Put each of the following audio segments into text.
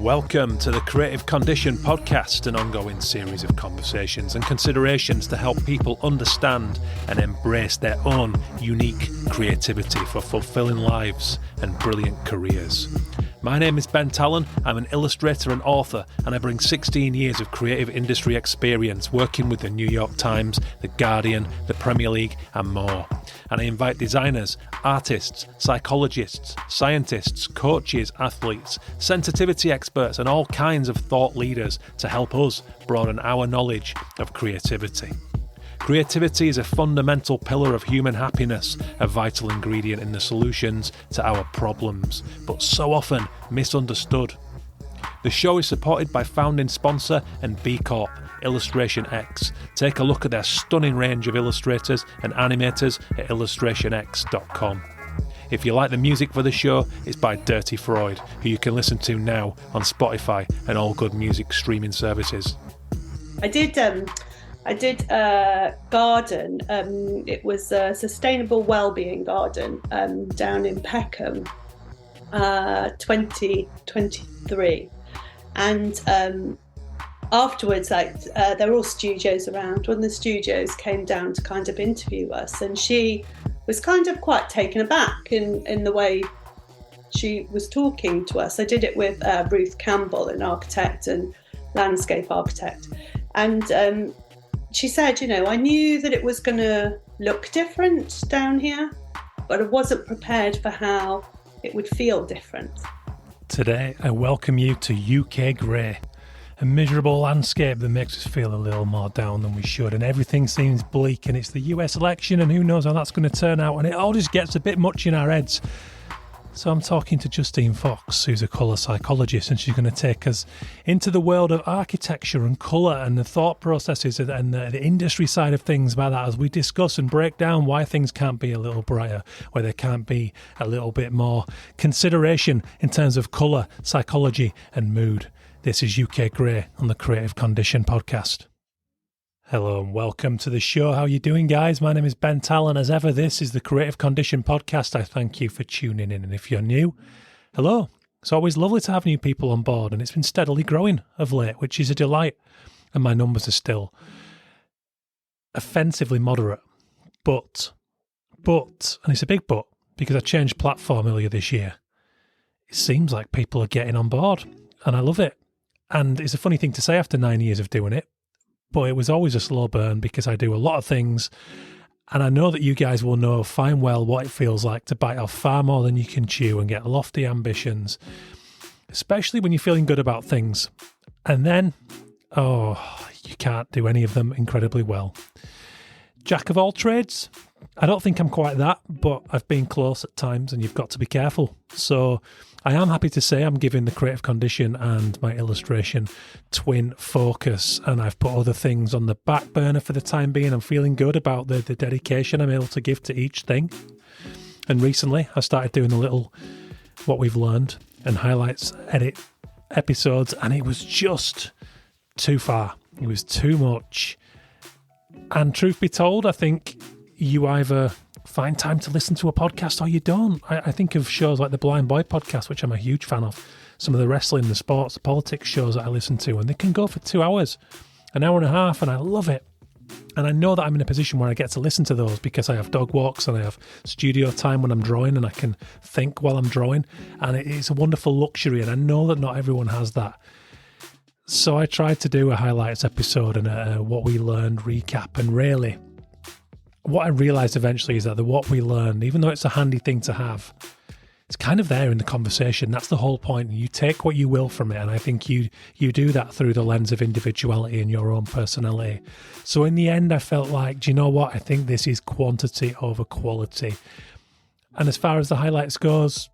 Welcome to the Creative Condition podcast, an ongoing series of conversations and considerations to help people understand and embrace their own unique creativity for fulfilling lives and brilliant careers. My name is Ben Talon. I'm an illustrator and author, and I bring 16 years of creative industry experience working with the New York Times, The Guardian, the Premier League, and more. And I invite designers, artists, psychologists, scientists, coaches, athletes, sensitivity experts, and all kinds of thought leaders to help us broaden our knowledge of creativity. Creativity is a fundamental pillar of human happiness, a vital ingredient in the solutions to our problems, but so often misunderstood. The show is supported by founding sponsor and B Corp, Illustration X. Take a look at their stunning range of illustrators and animators at illustrationx.com. If you like the music for the show, it's by Dirty Freud, who you can listen to now on Spotify and all good music streaming services. I did a garden. It was a sustainable wellbeing garden down in Peckham, 2023, and afterwards, there were all studios around. One of the studios came down to kind of interview us, and she was kind of quite taken aback in the way she was talking to us. I did it with Ruth Campbell, an architect and landscape architect, and she said, I knew that it was going to look different down here, but I wasn't prepared for how it would feel different. Today, I welcome you to UK Grey, a miserable landscape that makes us feel a little more down than we should, and everything seems bleak, and it's the US election, and who knows how that's going to turn out, and it all just gets a bit much in our heads. So I'm talking to Justine Fox, who's a colour psychologist, and she's going to take us into the world of architecture and colour and the thought processes and the industry side of things about that as we discuss and break down why things can't be a little brighter, why there can't be a little bit more consideration in terms of colour, psychology and mood. This is UK Grey on the Creative Condition podcast. Hello and welcome to the show. How are you doing, guys? My name is Ben Talon. As ever, this is the Creative Condition podcast. I thank you for tuning in. And if you're new, hello. It's always lovely to have new people on board, and it's been steadily growing of late, which is a delight. And my numbers are still offensively moderate. But, and it's a big but, because I changed platform earlier this year. It seems like people are getting on board, and I love it. And it's a funny thing to say after 9 years of doing it. But it was always a slow burn because I do a lot of things, and I know that you guys will know fine well what it feels like to bite off far more than you can chew and get lofty ambitions, especially when you're feeling good about things. And then, you can't do any of them incredibly well. Jack of all trades? I don't think I'm quite that, but I've been close at times, and you've got to be careful. So I am happy to say I'm giving the Creative Condition and my illustration twin focus, and I've put other things on the back burner for the time being. I'm feeling good about the dedication I'm able to give to each thing. And recently I started doing a little what we've learned and highlights edit episodes, and it was just too far. It was too much. And truth be told, I think you either find time to listen to a podcast or you don't. I think of shows like the Blind Boy podcast, which I'm a huge fan of. Some of the wrestling, the sports, the politics shows that I listen to, and they can go for 2 hours, an hour and a half, and I love it. And I know that I'm in a position where I get to listen to those because I have dog walks and I have studio time when I'm drawing, and I can think while I'm drawing, and it's a wonderful luxury, and I know that not everyone has that. So I tried to do a highlights episode and a what we learned recap, and really what I realised eventually is that the what we learned, even though it's a handy thing to have, it's kind of there in the conversation. That's the whole point. You take what you will from it, and I think you do that through the lens of individuality and your own personality. So in the end, I felt like, do you know what? I think this is quantity over quality. And as far as the highlights goes,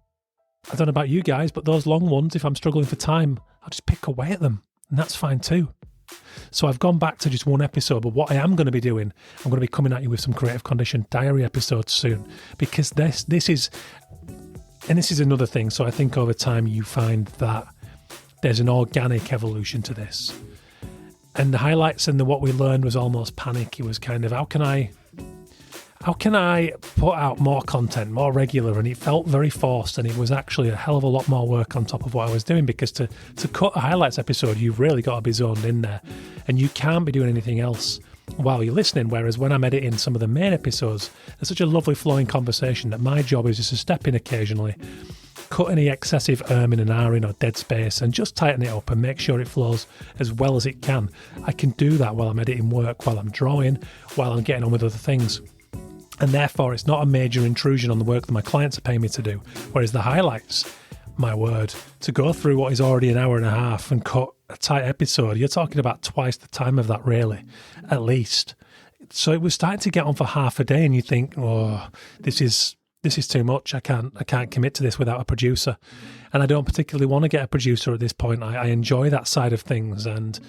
I don't know about you guys, but those long ones, if I'm struggling for time, I'll just pick away at them, and that's fine too. So I've gone back to just one episode, but what I am going to be doing, I'm going to be coming at you with some Creative Condition diary episodes soon, because this is another thing. So I think over time you find that there's an organic evolution to this. And the highlights and what we learned was almost panic. It was kind of, how can I how can I put out more content, more regular? And it felt very forced, and it was actually a hell of a lot more work on top of what I was doing, because to cut a highlights episode, you've really got to be zoned in there, and you can't be doing anything else while you're listening. Whereas when I'm editing some of the main episodes, there's such a lovely flowing conversation that my job is just to step in occasionally, cut any excessive erming and ahhing or dead space, and just tighten it up and make sure it flows as well as it can. I can do that while I'm editing work, while I'm drawing, while I'm getting on with other things. And therefore, it's not a major intrusion on the work that my clients are paying me to do. Whereas the highlights, my word, to go through what is already an hour and a half and cut a tight episode, you're talking about twice the time of that, really, at least. So it was starting to get on for half a day, and you think, oh, this is too much. I can't commit to this without a producer. And I don't particularly want to get a producer at this point. I enjoy that side of things. And,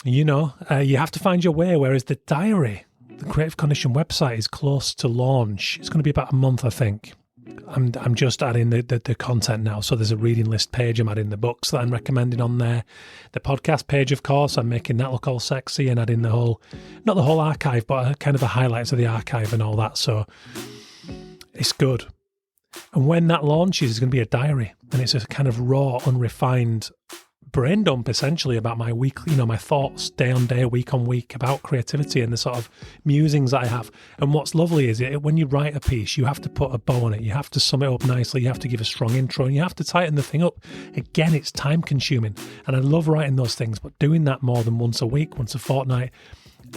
you have to find your way. Whereas the diary, the Creative Condition website, is close to launch. It's going to be about a month, I think. I'm just adding the content now. So there's a reading list page. I'm adding the books that I'm recommending on there. The podcast page, of course, I'm making that look all sexy and adding not the whole archive, but kind of the highlights of the archive and all that. So it's good. And when that launches, it's going to be a diary, and it's a kind of raw, unrefined brain dump, essentially, about my weekly, my thoughts day on day, week on week, about creativity and the sort of musings that I have. And what's lovely is when you write a piece, you have to put a bow on it. You have to sum it up nicely. You have to give a strong intro, and you have to tighten the thing up. Again, it's time consuming, and I love writing those things, but doing that more than once a week, once a fortnight,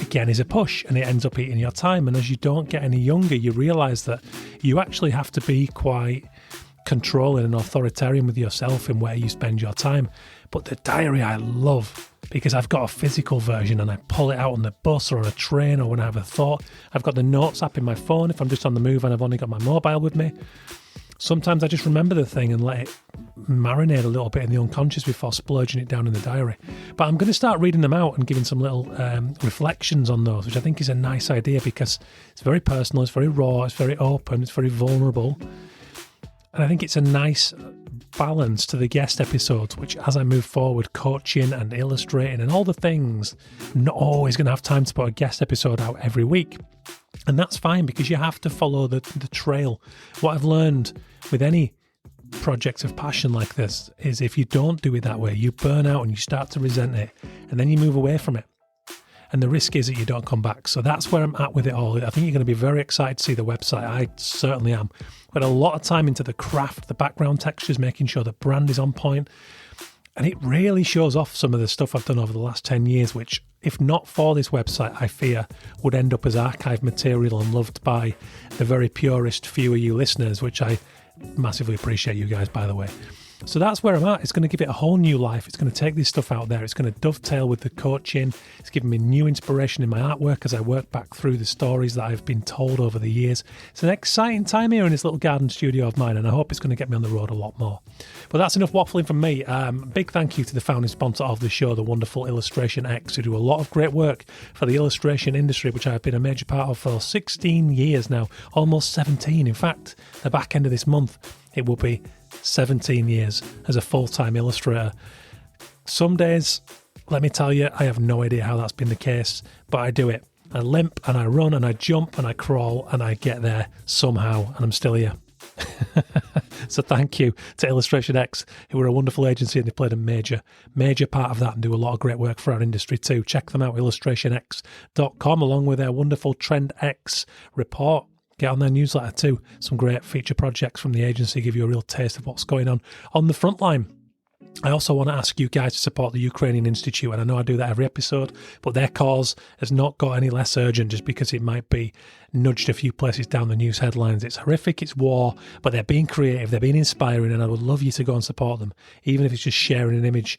again, is a push, and it ends up eating your time. And as you don't get any younger, you realise that you actually have to be quite controlling and authoritarian with yourself in where you spend your time. But the diary I love, because I've got a physical version, and I pull it out on the bus or on a train, or when I have a thought. I've got the notes app in my phone if I'm just on the move and I've only got my mobile with me. Sometimes I just remember the thing and let it marinate a little bit in the unconscious before splurging it down in the diary. But I'm going to start reading them out and giving some little reflections on those, which I think is a nice idea, because it's very personal, it's very raw, it's very open, it's very vulnerable. And I think it's a nice balance to the guest episodes, which, as I move forward, coaching and illustrating and all the things, I'm not always going to have time to put a guest episode out every week. And that's fine, because you have to follow the trail. What I've learned with any project of passion like this is, if you don't do it that way, you burn out and you start to resent it, and then you move away from it. And the risk is that you don't come back. So that's where I'm at with it all. I think you're going to be very excited to see the website. I certainly am. Put a lot of time into the craft, the background textures, making sure the brand is on point. And it really shows off some of the stuff I've done over the last 10 years, which, if not for this website, I fear would end up as archive material and loved by the very purest few of you listeners, which I massively appreciate, you guys, by the way. So that's where I'm at. It's going to give it a whole new life. It's going to take this stuff out there. It's going to dovetail with the coaching. It's giving me new inspiration in my artwork as I work back through the stories that I've been told over the years. It's an exciting time here in this little garden studio of mine, and I hope it's going to get me on the road a lot more. But that's enough waffling from me. Big thank you to the founding sponsor of the show, the wonderful Illustration X, who do a lot of great work for the illustration industry, which I've been a major part of for 16 years now, almost 17. In fact, the back end of this month, it will be 17 years as a full-time illustrator. Some days, let me tell you, I have no idea how that's been the case, but I do it. I limp and I run and I jump and I crawl and I get there somehow, and I'm still here. So thank you to Illustration X, who are a wonderful agency, and they played a major part of that and do a lot of great work for our industry too. Check them out, illustrationx.com, along with their wonderful Trend X report. Get on their newsletter too. Some great feature projects from the agency give you a real taste of what's going on the front line. I also want to ask you guys to support the Ukrainian Institute, and I know I do that every episode, but their cause has not got any less urgent just because it might be nudged a few places down the news headlines. It's horrific, it's war, but they're being creative, they're being inspiring, and I would love you to go and support them, even if it's just sharing an image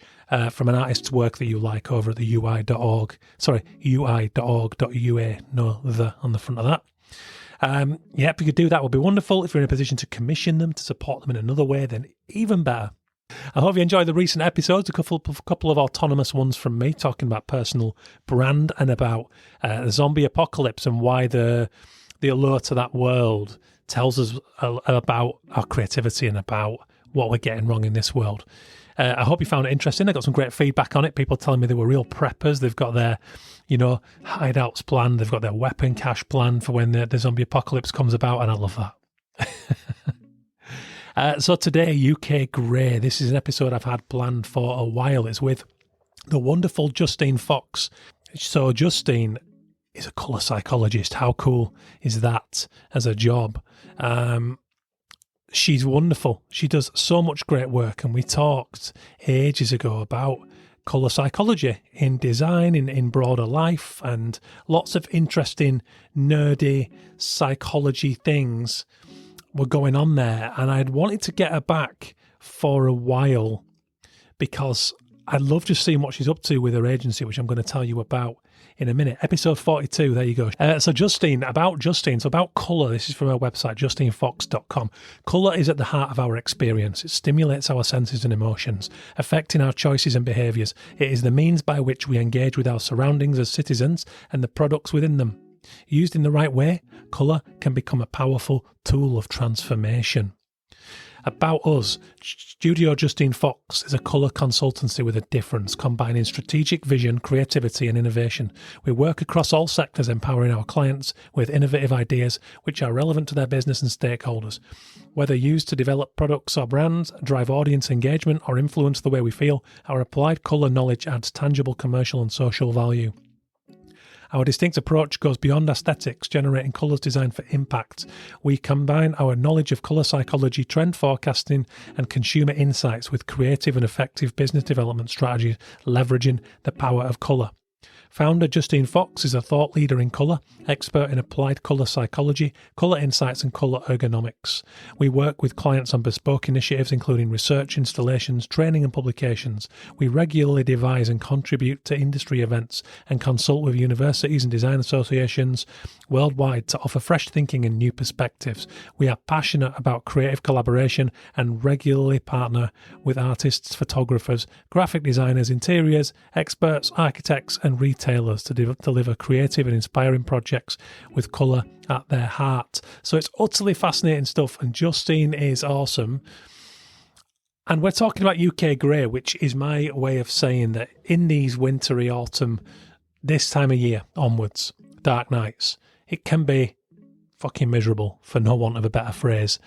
from an artist's work that you like over at the ui.org. Sorry, ui.org.ua, no the on the front of that. If you could do that, would be wonderful. If you're in a position to commission them, to support them in another way, then even better. I hope you enjoyed the recent episodes, a couple of autonomous ones from me, talking about personal brand and about the zombie apocalypse and why the allure to that world tells us about our creativity and about what we're getting wrong in this world. I hope you found it interesting. I got some great feedback on it. People telling me they were real preppers. They've got their, hideouts planned. They've got their weapon cache planned for when the zombie apocalypse comes about, and I love that. So today, UK Grey. This is an episode I've had planned for a while. It's with the wonderful Justine Fox. So Justine is a colour psychologist. How cool is that as a job? She's wonderful. She does so much great work, and we talked ages ago about colour psychology in design, in broader life, and lots of interesting, nerdy psychology things were going on there. And I'd wanted to get her back for a while because I love just seeing what she's up to with her agency, which I'm going to tell you about in a minute. Episode 42, there you go. So about colour, this is from our website, justinefox.com. Colour is at the heart of our experience. It stimulates our senses and emotions, affecting our choices and behaviours. It is the means by which we engage with our surroundings as citizens and the products within them. Used in the right way, colour can become a powerful tool of transformation. About us, Studio Justine Fox is a colour consultancy with a difference, combining strategic vision, creativity and innovation. We work across all sectors, empowering our clients with innovative ideas which are relevant to their business and stakeholders. Whether used to develop products or brands, drive audience engagement or influence the way we feel, our applied colour knowledge adds tangible commercial and social value. Our distinct approach goes beyond aesthetics, generating colours designed for impact. We combine our knowledge of colour psychology, trend forecasting and consumer insights with creative and effective business development strategies, leveraging the power of colour. Founder Justine Fox is a thought leader in colour, expert in applied colour psychology, colour insights and colour ergonomics. We work with clients on bespoke initiatives including research, installations, training and publications. We regularly devise and contribute to industry events and consult with universities and design associations worldwide to offer fresh thinking and new perspectives. We are passionate about creative collaboration and regularly partner with artists, photographers, graphic designers, interiors, experts, architects and retailers to deliver creative and inspiring projects with colour at their heart. So it's utterly fascinating stuff, and Justine is awesome. And we're talking about UK Grey, which is my way of saying that in these wintry autumn, this time of year onwards, dark nights, it can be fucking miserable, for no want of a better phrase,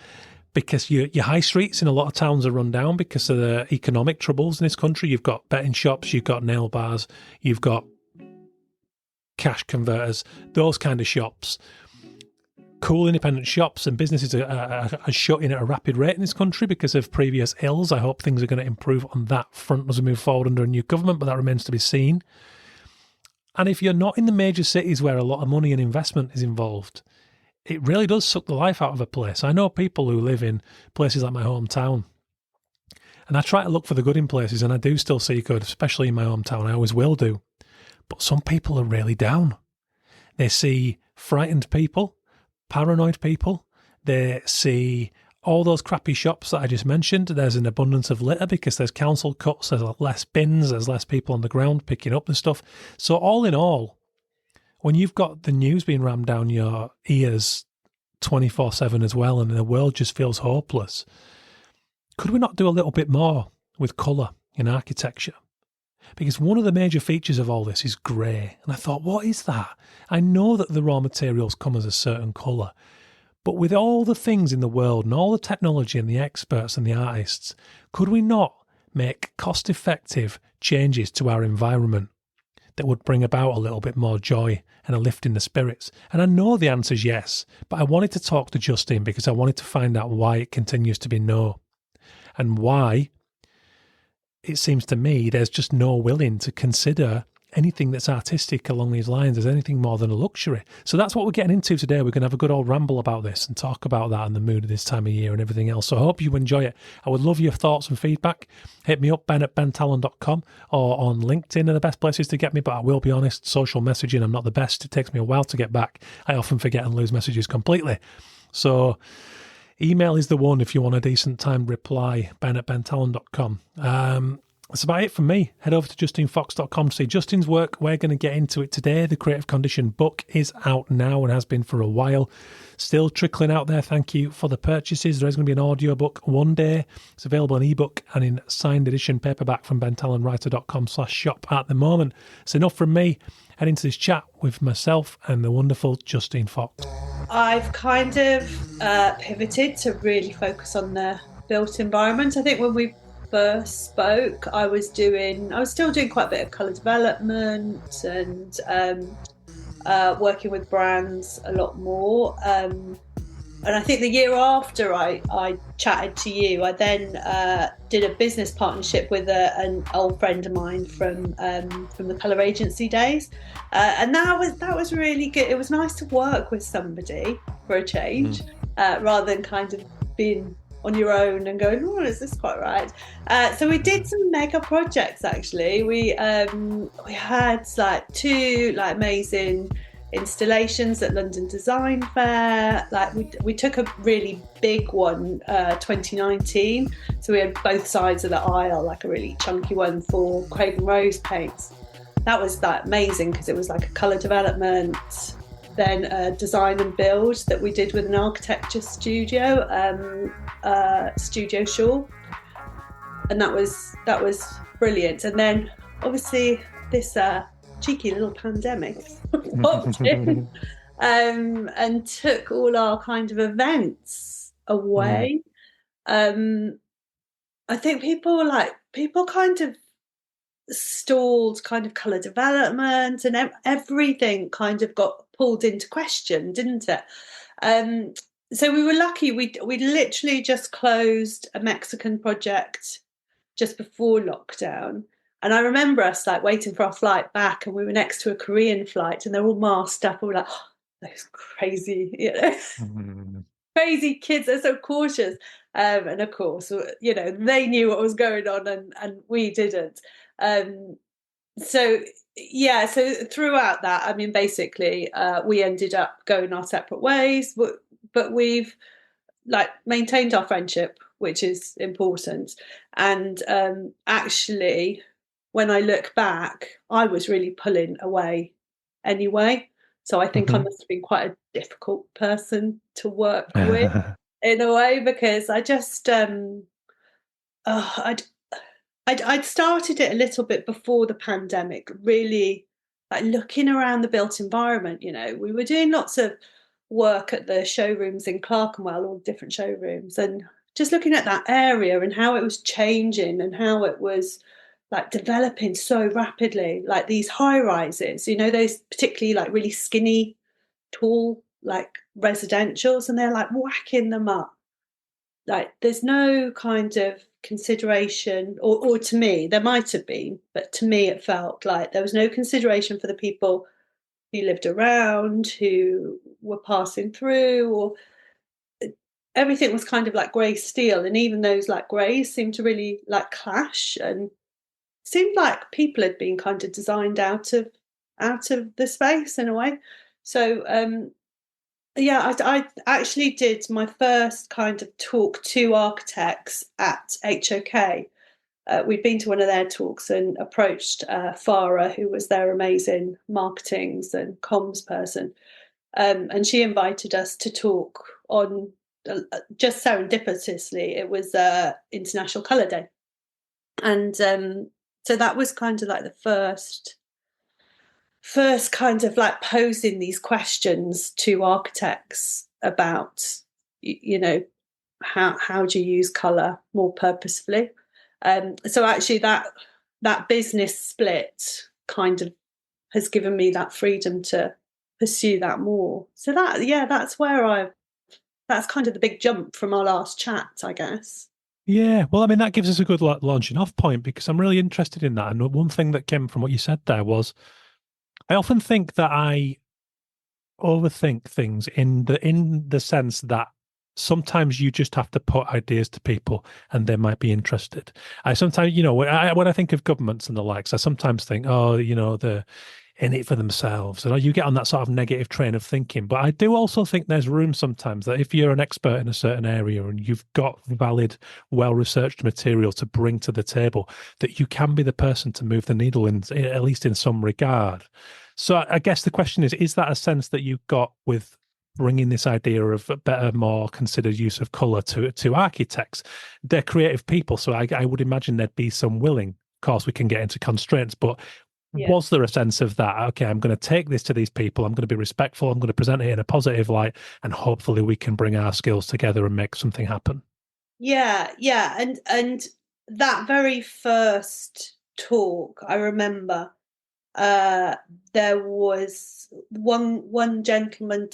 because your high streets in a lot of towns are run down because of the economic troubles in this country. You've got betting shops, you've got nail bars, you've got cash converters, those kind of shops. Cool independent shops and businesses are shutting at a rapid rate in this country because of previous ills. I hope things are going to improve on that front as we move forward under a new government, but that remains to be seen. And if you're not in the major cities where a lot of money and investment is involved, it really does suck the life out of a place. I know people who live in places like my hometown, and I try to look for the good in places, and I do still see good, especially in my hometown. I always will do. But some people are really down. They see frightened people, paranoid people. They see all those crappy shops that I just mentioned. There's an abundance of litter because there's council cuts, there's less bins, there's less people on the ground picking up the stuff. So all in all, when you've got the news being rammed down your ears 24/7 as well, and the world just feels hopeless, could we not do a little bit more with colour in architecture? Because one of the major features of all this is grey. And I thought, what is that? I know that the raw materials come as a certain colour. But with all the things in the world and all the technology and the experts and the artists, could we not make cost-effective changes to our environment that would bring about a little bit more joy and a lift in the spirits? And I know the answer is yes, but I wanted to talk to Justine because I wanted to find out why it continues to be no, and why it seems to me there's just no willing to consider anything that's artistic along these lines as anything more than a luxury. So that's what we're getting into today. We're going to have a good old ramble about this and talk about that and the mood of this time of year and everything else. So I hope you enjoy it. I would love your thoughts and feedback. Hit me up, ben@bentalon.com, or on LinkedIn are the best places to get me. But I will be honest, social messaging, I'm not the best. It takes me a while to get back. I often forget and lose messages completely. So email is the one if you want a decent timed reply, ben@bentalon.com. That's about it from me. Head over to justinefox.com to see Justine's work. We're going to get into it today. The Creative Condition book is out now and has been for a while. Still trickling out there. Thank you for the purchases. There is going to be an audiobook one day. It's available in ebook and in signed edition paperback from bentalentwriter.com/shop at the moment. It's enough from me. Head into this chat with myself and the wonderful Justine Fox. I've kind of pivoted to really focus on the built environment. I think when we first spoke, I was still doing quite a bit of colour development and working with brands a lot more. And I think the year after I chatted to you, I then did a business partnership with an old friend of mine from the colour agency days, and that was really good. It was nice to work with somebody for a change, rather than kind of being on your own and going, oh, is this quite right? So we did some mega projects actually. We had like 2 like amazing installations at London Design Fair. Like we took a really big one 2019, so we had both sides of the aisle, like a really chunky one for Craig and Rose paints. That was like amazing because it was like a colour development, then a design and build that we did with an architecture studio, Studio Shaw, and that was brilliant. And then obviously this cheeky little pandemic popped in and took all our kind of events away. I think people kind of stalled kind of colour development, and everything kind of got pulled into question, didn't it? So we were lucky. We literally just closed a Mexican project just before lockdown. And I remember us like waiting for our flight back, and we were next to a Korean flight, and they're all masked up, and we're like, oh, those crazy, crazy kids are so cautious. And of course, they knew what was going on, and we didn't. So throughout that, I mean, basically, we ended up going our separate ways, but we've like maintained our friendship, which is important. And actually, when I look back, I was really pulling away anyway. So I think I must have been quite a difficult person to work with in a way, because I just, I'd started it a little bit before the pandemic, really like looking around the built environment. We were doing lots of work at the showrooms in Clerkenwell, all different showrooms, and just looking at that area and how it was changing and how it was like developing so rapidly, like these high rises, those particularly like really skinny, tall, like residentials, and they're like whacking them up. Like there's no kind of consideration, or to me, there might have been, but to me it felt like there was no consideration for the people who lived around, who were passing through, or everything was kind of like grey steel. And even those like greys seemed to really like clash, and seemed like people had been kind of designed out of the space in a way. So I actually did my first kind of talk to architects at HOK. We'd been to one of their talks and approached Farah, who was their amazing marketings and comms person. And she invited us to talk on, just serendipitously, it was International Colour Day. And so that was kind of like the first kind of like posing these questions to architects about, how do you use colour more purposefully? So actually that business split kind of has given me that freedom to pursue that more. So that's kind of the big jump from our last chat, I guess. Yeah, well, I mean, that gives us a good launching off point, because I'm really interested in that. And one thing that came from what you said there was, I often think that I overthink things in the sense that sometimes you just have to put ideas to people and they might be interested. I sometimes, when I think of governments and the likes, I sometimes think, in it for themselves. And you get on that sort of negative train of thinking. But I do also think there's room sometimes that if you're an expert in a certain area and you've got valid, well-researched material to bring to the table, that you can be the person to move the needle in at least in some regard. So I guess the question is that a sense that you got with bringing this idea of a better, more considered use of colour to architects? They're creative people, so I would imagine there'd be some willing. Of course, we can get into constraints, but was there a sense of that? Okay, I'm going to take this to these people. I'm going to be respectful. I'm going to present it in a positive light, and hopefully we can bring our skills together and make something happen. Yeah, and that very first talk, I remember, there was one gentleman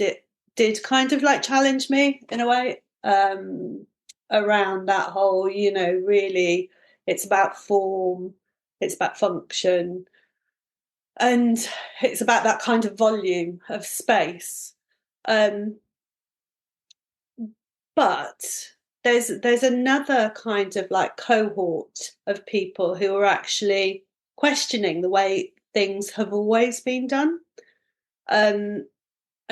did kind of like challenge me in a way, around that whole, really, it's about form, it's about function, and it's about that kind of volume of space. But there's another kind of like cohort of people who are actually questioning the way things have always been done. And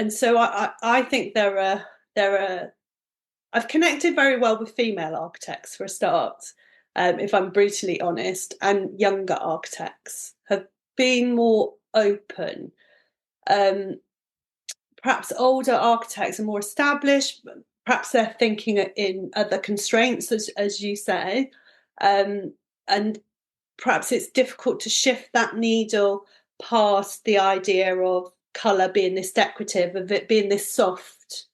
so I think there are I've connected very well with female architects for a start, if I'm brutally honest, and younger architects have been more open. Perhaps older architects are more established, perhaps they're thinking in other constraints, as you say, and perhaps it's difficult to shift that needle past the idea of colour being this decorative, of it being this soft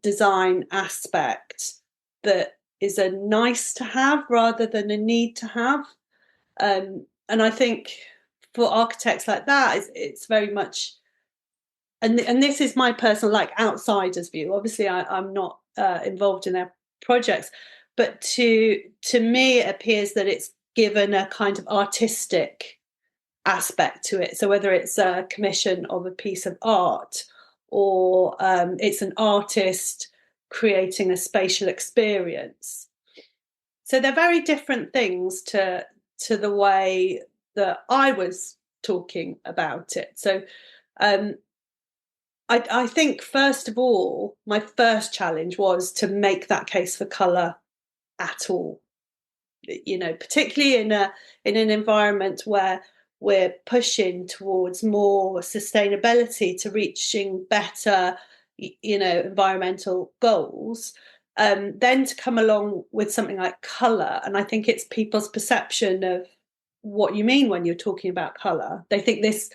design aspect that is a nice to have rather than a need to have. And I think for architects like that, it's very much, and this is my personal like outsider's view. Obviously, I'm not involved in their projects, but to me, it appears that it's given a kind of artistic aspect to it. So whether it's a commission of a piece of art or it's an artist creating a spatial experience. So they're very different things to the way that I was talking about it. So I think, first of all, my first challenge was to make that case for colour at all. Particularly in an environment where we're pushing towards more sustainability, to reaching better, environmental goals. Then to come along with something like colour, and I think it's people's perception of what you mean when you're talking about colour. They think this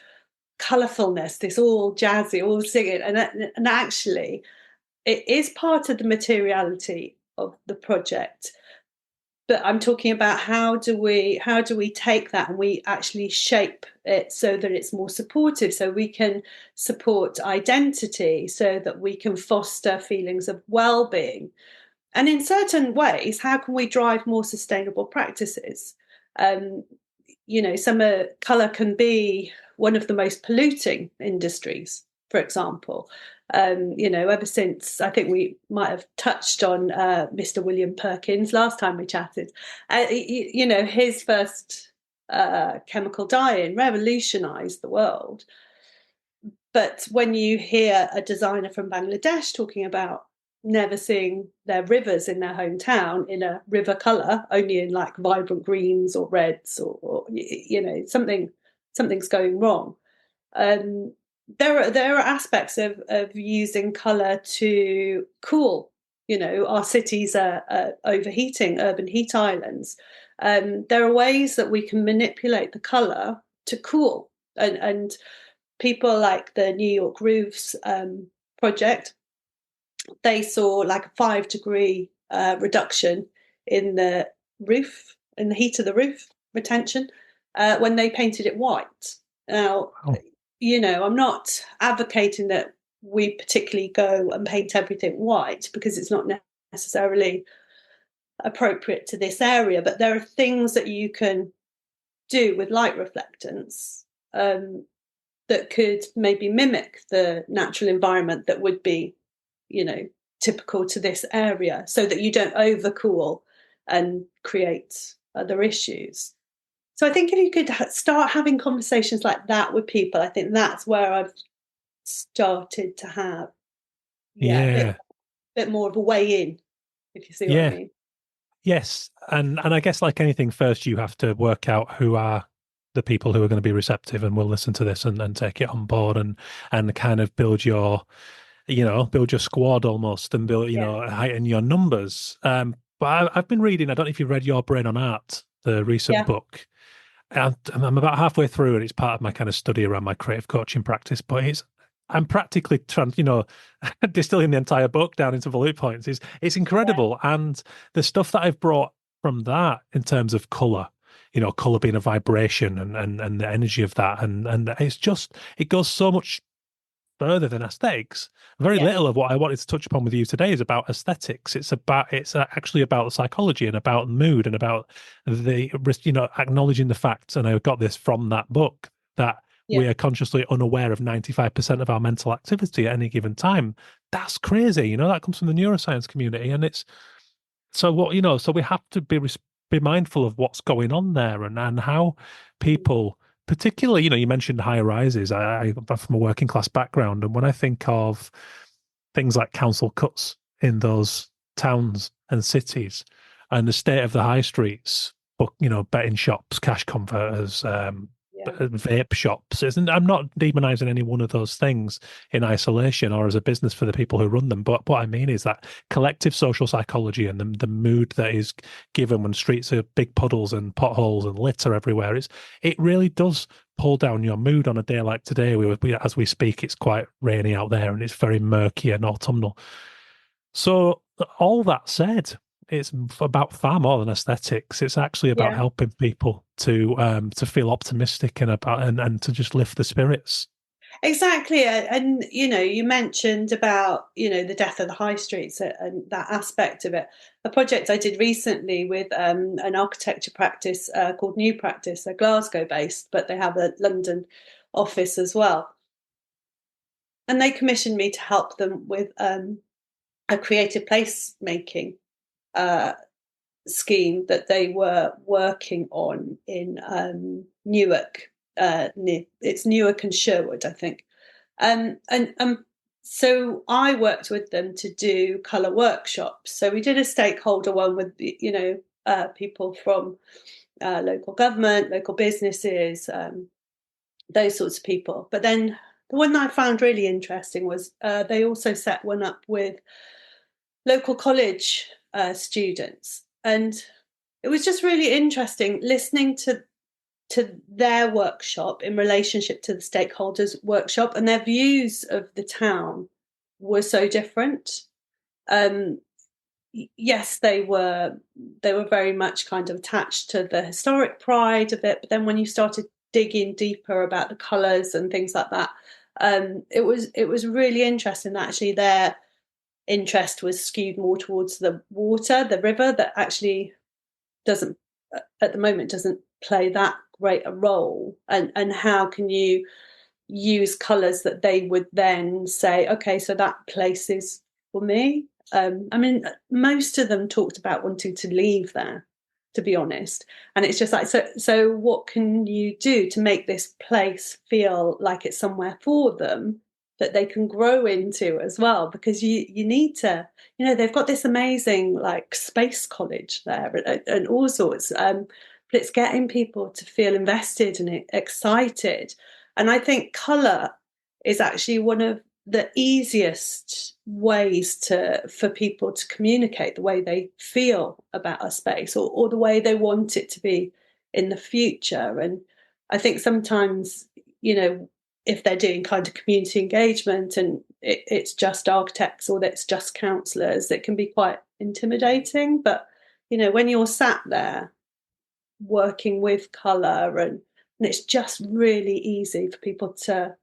colourfulness, this all jazzy, all singing, and actually it is part of the materiality of the project. But I'm talking about how do we take that and we actually shape it so that it's more supportive, so we can support identity, so that we can foster feelings of well-being. And in certain ways, how can we drive more sustainable practices? Colour can be one of the most polluting industries, for example. Ever since, I think we might have touched on Mr. William Perkins last time we chatted. His first chemical dyeing revolutionised the world. But when you hear a designer from Bangladesh talking about never seeing their rivers in their hometown in a river colour, only in like vibrant greens or reds, or something's going wrong. There are aspects of using colour to cool. Our cities are overheating, urban heat islands. There are ways that we can manipulate the colour to cool, and people like the New York Roofs project, they saw like a 5-degree reduction in the roof, in the heat of the roof retention, when they painted it white. Now, I'm not advocating that we particularly go and paint everything white, because it's not necessarily appropriate to this area, but there are things that you can do with light reflectance that could maybe mimic the natural environment that would be, typical to this area, so that you don't overcool and create other issues. So I think if you could start having conversations like that with people, I think that's where I've started to have, yeah, Yeah. bit more of a way in, if you see what I Yeah. mean. Yes. And I guess like anything, first you have to work out who are the people who are going to be receptive and will listen to this and take it on board and kind of build your, build your squad almost and build, Yeah, heighten your numbers. But I've been reading, I don't know if you've read Your Brain on Art, the recent yeah, book. And I'm about halfway through, and it's part of my kind of study around my creative coaching practice. But I'm practically distilling the entire book down into bullet points. It's yeah, incredible, and the stuff that I've brought from that in terms of color, color being a vibration and the energy of that, and it goes so much further than aesthetics. Very yeah, little of what I wanted to touch upon with you today is about aesthetics. It's actually about psychology and about mood and about the acknowledging the facts. And I got this from that book that yeah, we are consciously unaware of 95% of our mental activity at any given time. That's crazy. That comes from the neuroscience community, and it's so what so we have to be mindful of what's going on there and how people, particularly, you mentioned high rises. I'm from a working class background, and when I think of things like council cuts in those towns and cities and the state of the high streets, but betting shops, cash converters, yeah, vape shops. I'm not demonizing any one of those things in isolation or as a business for the people who run them. But what I mean is that collective social psychology and the mood that is given when streets are big puddles and potholes and litter everywhere, it really does pull down your mood on a day like today. As we speak, it's quite rainy out there and it's very murky and autumnal. So all that said, it's about far more than aesthetics. It's actually about yeah. helping people to feel optimistic and to just lift the spirits. Exactly. And, you mentioned about, the death of the high streets and that aspect of it. A project I did recently with an architecture practice called New Practice. They're Glasgow based, but they have a London office as well. And they commissioned me to help them with a creative placemaking uh, scheme that they were working on in Newark. It's Newark and Sherwood, I think. And so I worked with them to do colour workshops. So we did a stakeholder one with people from local government, local businesses, those sorts of people. But then the one that I found really interesting was they also set one up with local college students, and it was just really interesting listening to their workshop in relationship to the stakeholders workshop, and their views of the town were so different. um, yes, they were very much kind of attached to the historic pride of it, but then when you started digging deeper about the colours and things like that, it was really interesting that actually their interest was skewed more towards the water, the river, that actually doesn't at the moment doesn't play that great a role. And how can you use colours that they would then say, okay, so that place is for me. I mean, most of them talked about wanting to leave there, to be honest. And it's just like, so what can you do to make this place feel like it's somewhere for them that they can grow into as well? Because you need to, they've got this amazing like space college there and all sorts. But it's getting people to feel invested and excited. And I think colour is actually one of the easiest ways for people to communicate the way they feel about a space, or the way they want it to be in the future. And I think sometimes, if they're doing kind of community engagement and it's just architects or it's just counsellors, it can be quite intimidating. But, when you're sat there working with colour and it's just really easy for people to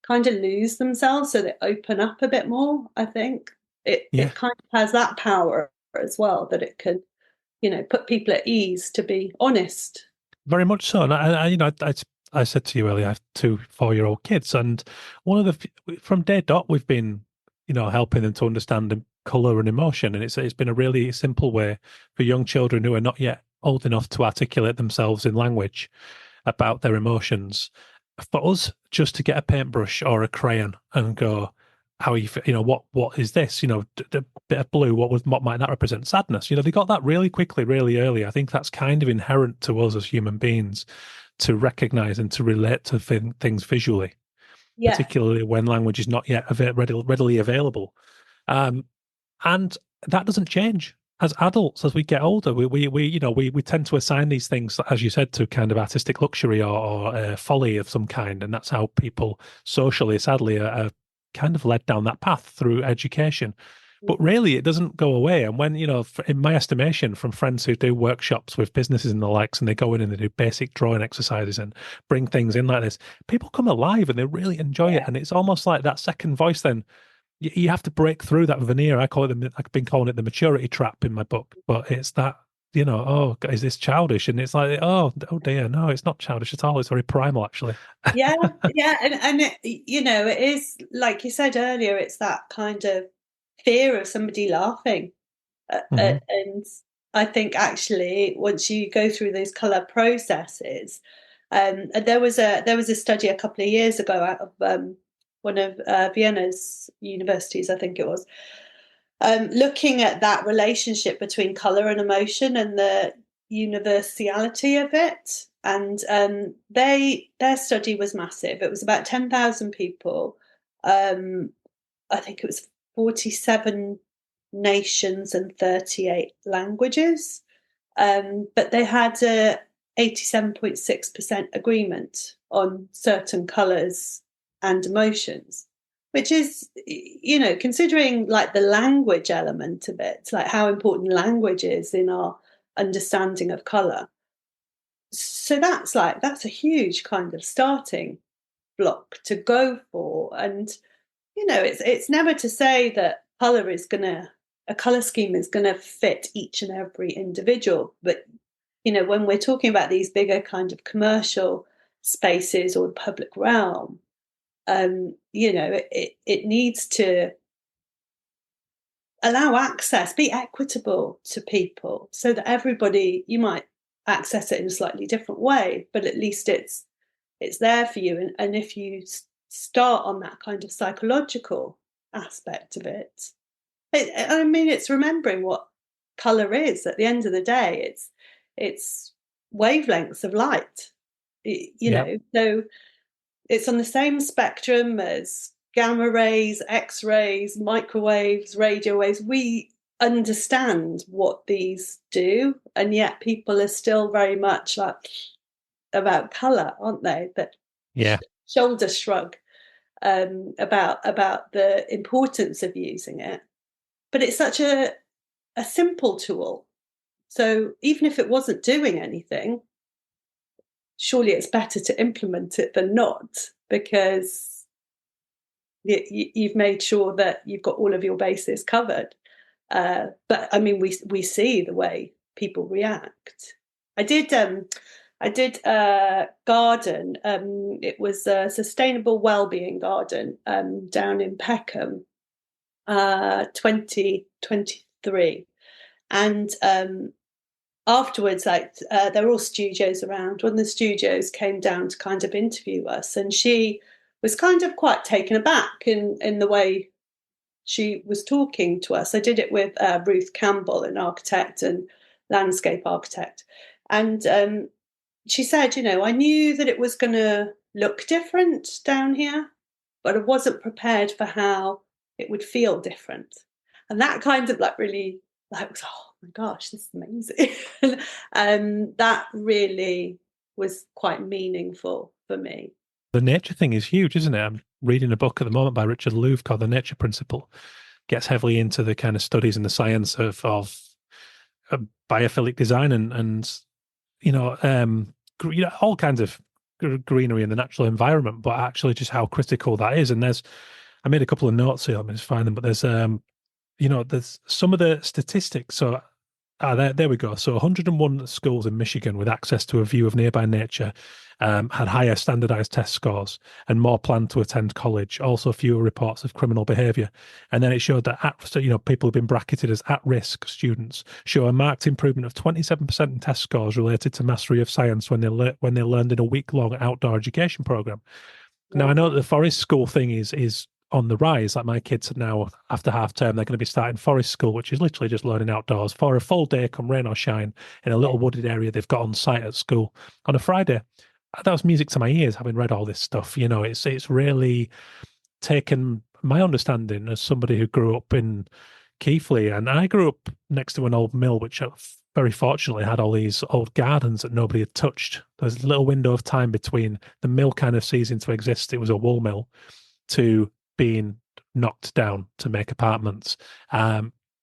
kind of lose themselves, so they open up a bit more. I think Yeah, it kind of has that power as well, that it can, put people at ease to be honest. very much so. And I said to you earlier, I have two 4-year-old kids, and one of from day dot, we've been, helping them to understand color and emotion, and it's been a really simple way for young children who are not yet old enough to articulate themselves in language about their emotions, for us just to get a paintbrush or a crayon and go, how you what is this, the bit of blue, what might that represent? Sadness. They got that really quickly, really early. I think that's kind of inherent to us as human beings, to recognize and to relate to things visually, Yeah. particularly when language is not yet readily available. And that doesn't change as adults. As we get older, we tend to assign these things, as you said, to kind of artistic luxury or folly of some kind, and that's how people socially, sadly, are kind of led down that path through education. But really, it doesn't go away. And when, in my estimation, from friends who do workshops with businesses and the likes, and they go in and they do basic drawing exercises and bring things in like this, people come alive and they really enjoy it. And it's almost like that second voice then. You have to break through that veneer. I've been calling it the maturity trap in my book, but it's that, oh, is this childish? And it's like, oh dear, no, it's not childish at all. It's very primal, actually. Yeah. And it, it is, like you said earlier, it's that kind of fear of somebody laughing. And I think actually, once you go through those colour processes, and there was a study a couple of years ago out of one of Vienna's universities, I think it was, looking at that relationship between colour and emotion and the universality of it. And their study was massive. It was about 10,000 people. I think it was 47 nations and 38 languages. But they had a 87.6% agreement on certain colours and emotions, which is, considering like the language element of it, like how important language is in our understanding of colour. So that's a huge kind of starting block to go for. And, it's never to say that a colour scheme is going to fit each and every individual. But, when we're talking about these bigger kind of commercial spaces or the public realm, it needs to allow access, be equitable to people, so that everybody, you might access it in a slightly different way, but at least it's there for you. And if you start on that kind of psychological aspect of it, it's remembering what colour is. At the end of the day, it's wavelengths of light, so it's on the same spectrum as gamma rays, X-rays, microwaves, radio waves. We understand what these do, and yet people are still very much like about colour, aren't they? That shoulder shrug about the importance of using it. But it's such a simple tool. So even if it wasn't doing anything, surely it's better to implement it than not, because you've made sure that you've got all of your bases covered. But I mean, we see the way people react. I did garden. It was a sustainable wellbeing garden down in Peckham, 2023, and afterwards, there were all studios around. One of the studios came down to kind of interview us, and she was kind of quite taken aback in the way she was talking to us. I did it with Ruth Campbell, an architect and landscape architect, and she said, I knew that it was going to look different down here, but I wasn't prepared for how it would feel different. And that kind of really was, oh my gosh, this is amazing. That really was quite meaningful for me. The nature thing is huge, isn't it? I'm reading a book at the moment by Richard Louv called The Nature Principle. Gets heavily into the kind of studies and the science of biophilic design and all kinds of greenery in the natural environment, but actually just how critical that is. And I made a couple of notes here. Let me just find them. But there's some of the statistics. So There we go. So 101 schools in Michigan with access to a view of nearby nature had higher standardized test scores and more planned to attend college. Also, fewer reports of criminal behavior. And then it showed that people who've been bracketed as at-risk students show a marked improvement of 27% in test scores related to mastery of science when they learned in a week-long outdoor education program. Now, I know that the forest school thing is on the rise. Like my kids are now, after half term, they're going to be starting forest school, which is literally just learning outdoors for a full day, come rain or shine, in a little wooded area they've got on site at school on a Friday. That was music to my ears, having read all this stuff. It's really taken my understanding as somebody who grew up in Keighley, and I grew up next to an old mill, which very fortunately had all these old gardens that nobody had touched. There's a little window of time between the mill kind of ceasing to exist, it was a wool mill, to being knocked down to make apartments.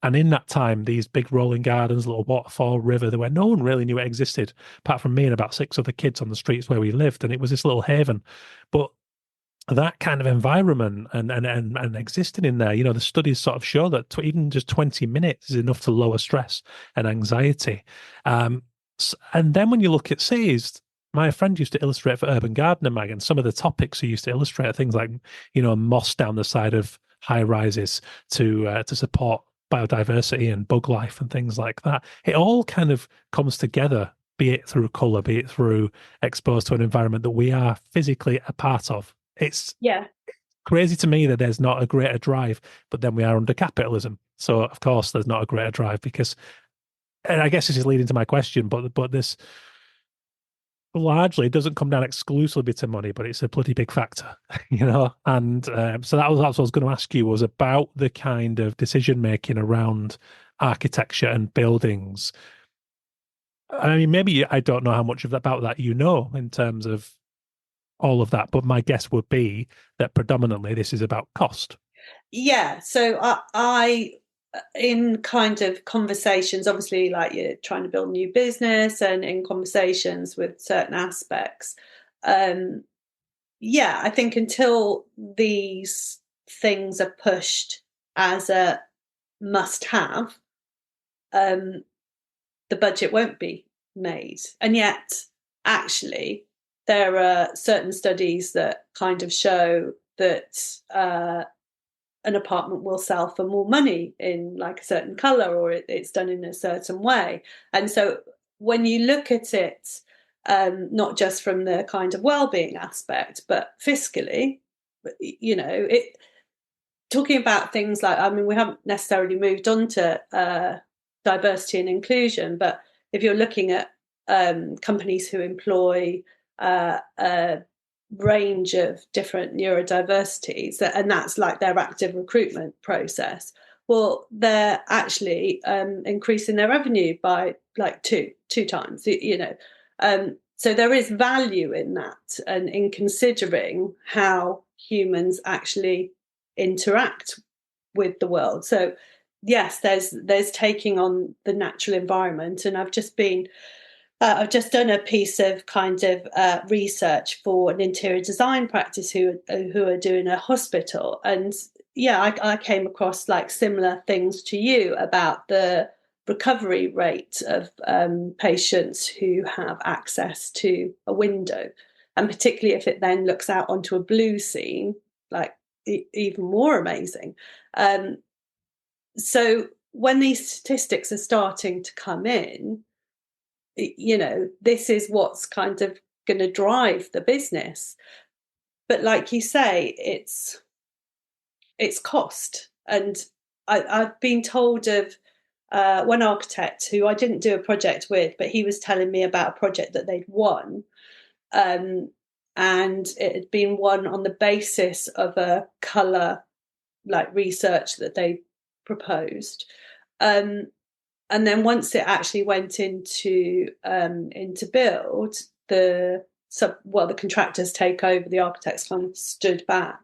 And in that time, these big rolling gardens, little waterfall, river, where no one really knew it existed, apart from me and about 6 other kids on the streets where we lived. And it was this little haven. But that kind of environment and existing in there, the studies sort of show that even just 20 minutes is enough to lower stress and anxiety. And then when you look at cities, my friend used to illustrate for Urban Gardener mag, and some of the topics he used to illustrate are things like, moss down the side of high rises to support biodiversity and bug life and things like that. It all kind of comes together, be it through colour, be it through exposed to an environment that we are physically a part of. It's crazy to me that there's not a greater drive, but then we are under capitalism. So, of course, there's not a greater drive because, and I guess this is leading to my question, but this largely doesn't come down exclusively to money, but it's a bloody big factor, And so that's what I was going to ask you, was about the kind of decision making around architecture and buildings. I mean, maybe I don't know how much about that in terms of all of that, but my guess would be that predominantly this is about cost. Yeah. So I in kind of conversations, obviously, like you're trying to build a new business, and in conversations with certain aspects, I think until these things are pushed as a must-have, the budget won't be made. And yet, actually, there are certain studies that kind of show that an apartment will sell for more money in like a certain colour, or it's done in a certain way. And so when you look at it, not just from the kind of well-being aspect, but fiscally, talking about things like, I mean, we haven't necessarily moved on to diversity and inclusion, but if you're looking at companies who employ a range of different neurodiversities, and that's like their active recruitment process, well, they're actually increasing their revenue by like two times, so there is value in that, and in considering how humans actually interact with the world. So yes, there's taking on the natural environment, and I've just done a piece of kind of research for an interior design practice who are doing a hospital, and I came across like similar things to you about the recovery rate of patients who have access to a window, and particularly if it then looks out onto a blue scene, like even more amazing. So when these statistics are starting to come in, this is what's kind of going to drive the business. But like you say, it's cost. And I've been told of one architect who I didn't do a project with, but he was telling me about a project that they'd won. And it had been won on the basis of a colour like research that they proposed. And then once it actually went into build, the contractors take over, the architects kind of stood back.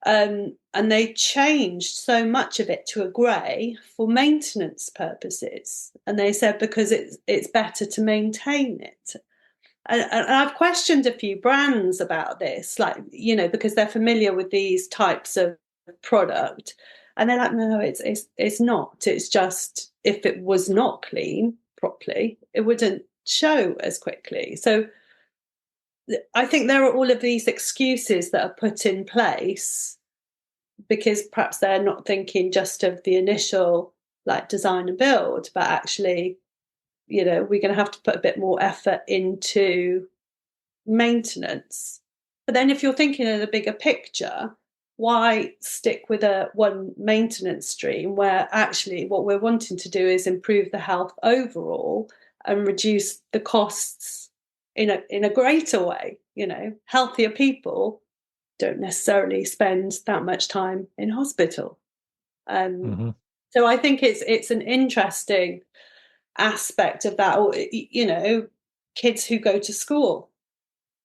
And they changed so much of it to a grey for maintenance purposes. And they said because it's better to maintain it. And I've questioned a few brands about this, like, because they're familiar with these types of product. And they're like, no, it's not. It's just, if it was not clean properly, it wouldn't show as quickly. So I think there are all of these excuses that are put in place because perhaps they're not thinking just of the initial like design and build, but actually, you know, we're going to have to put a bit more effort into maintenance. But then if you're thinking of the bigger picture, why stick with a one maintenance stream where actually what we're wanting to do is improve the health overall and reduce the costs in a greater way? You know, healthier people don't necessarily spend that much time in hospital. So I think it's an interesting aspect of that. Or, you know, kids who go to school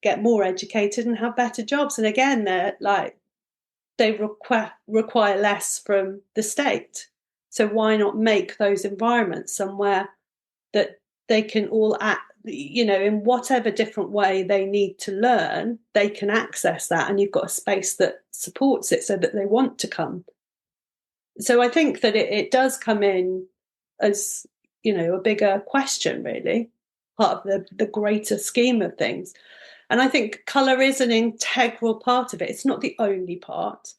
get more educated and have better jobs, and again, they're like, they require less from the state. So why not make those environments somewhere that they can all act, you know, in whatever different way they need to learn, they can access that, and you've got a space that supports it so that they want to come. So I think that it does come in as, you know, a bigger question, really, part of the greater scheme of things. And I think colour is an integral part of it. It's not the only part.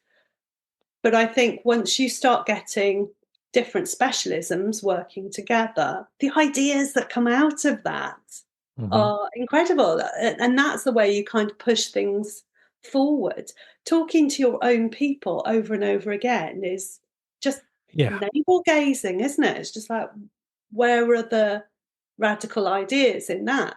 But I think once you start getting different specialisms working together, the ideas that come out of that are incredible. And that's the way you kind of push things forward. Talking to your own people over and over again is just navel gazing, isn't it? It's just like, where are the radical ideas in that?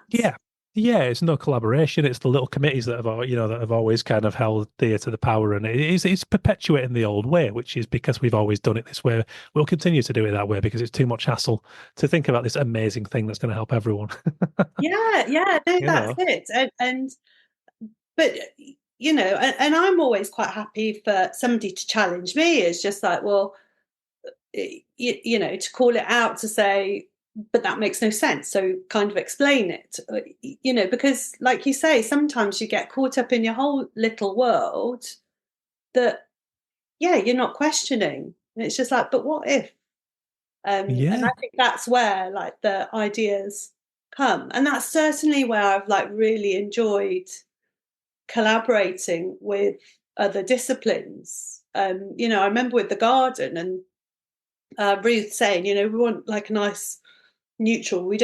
Yeah, it's no collaboration. It's the little committees that have always kind of held dear to the power, and it's perpetuating the old way, which is because we've always done it this way. We'll continue to do it that way because it's too much hassle to think about this amazing thing that's going to help everyone. That's it. But you know, and I'm always quite happy for somebody to challenge me. It's just like, well, you know, to call it out, to say, but that makes no sense, so kind of explain it, you know, because like you say, sometimes you get caught up in your whole little world that you're not questioning, and it's just like, but what if? And I think that's where like the ideas come, and that's certainly where I've like really enjoyed collaborating with other disciplines. You know, I remember with the garden, and Ruth saying, you know, we want like a nice neutral. We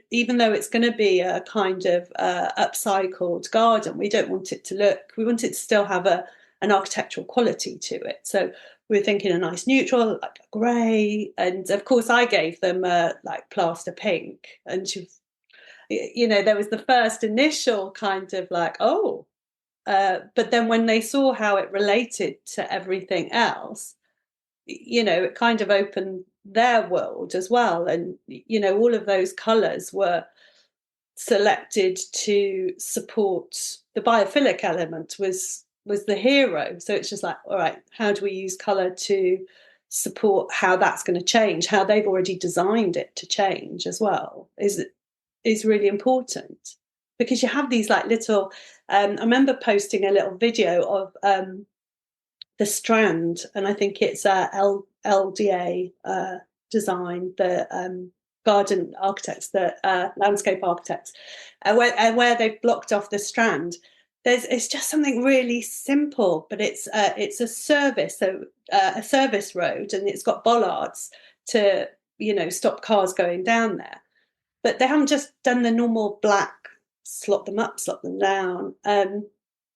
even though it's going to be a kind of upcycled garden, we don't want it to look, we want it to still have an architectural quality to it. So we're thinking a nice neutral, like a grey. And of course I gave them like plaster pink, and she was, you know, there was the first initial kind of like, but then when they saw how it related to everything else, you know, it kind of opened their world as well. And, you know, all of those colours were selected to support the biophilic element was the hero. So it's just like, all right, how do we use colour to support how that's going to change, how they've already designed it to change as well, is really important. Because you have these like little, I remember posting a little video of the Strand, and I think it's LDA design, the garden architects, the landscape architects, where they've blocked off the Strand. It's just something really simple, but it's a service, so a service road, and it's got bollards to, you know, stop cars going down there. But they haven't just done the normal black, slot them up, slot them down.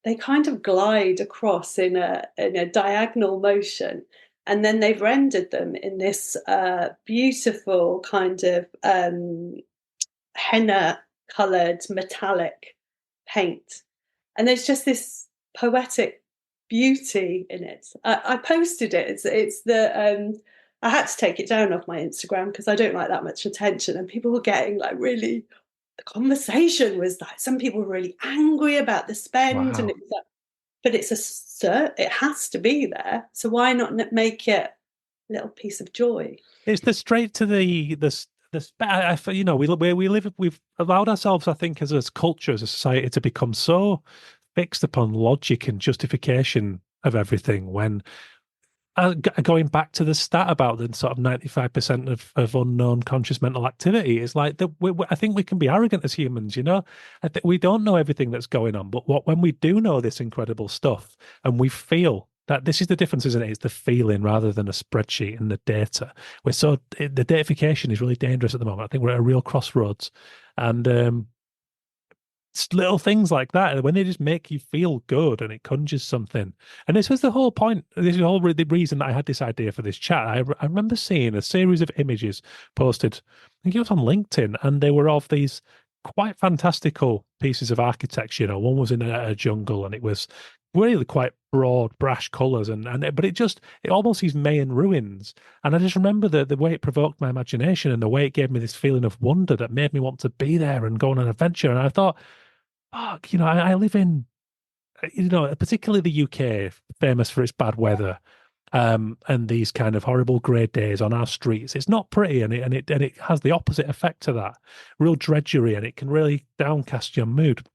They kind of glide across in a diagonal motion, and then they've rendered them in this beautiful kind of henna-coloured metallic paint. And there's just this poetic beauty in it. I posted it. It's the I had to take it down off my Instagram because I don't like that much attention, and people were getting like really. The conversation was like, some people were really angry about the spend, and it was like, but it has to be there, so why not make it a little piece of joy? It's the straight to the you know, we live, we've allowed ourselves, I think, as a culture, as a society, to become so fixed upon logic and justification of everything, when Going back to the stat about the sort of 95% of unknown conscious mental activity, is like that. I think we can be arrogant as humans, you know. I think we don't know everything that's going on, but when we do know this incredible stuff, and we feel that, this is the difference, isn't it? It's the feeling rather than a spreadsheet and the data. The datafication is really dangerous at the moment. I think we're at a real crossroads, and it's little things like that, when they just make you feel good and it conjures something. And this was the whole point. This is the reason that I had this idea for this chat. I remember seeing a series of images posted, I think it was on LinkedIn, and they were of these quite fantastical pieces of architecture. You know, one was in a jungle, and it was really quite broad, brash colours, but it almost these Mayan ruins. And I just remember the way it provoked my imagination, and the way it gave me this feeling of wonder that made me want to be there and go on an adventure. And I thought, fuck, you know, I live in, you know, particularly the UK, famous for its bad weather, and these kind of horrible grey days on our streets. It's not pretty, and it has the opposite effect to that, real drudgery, and it can really downcast your mood.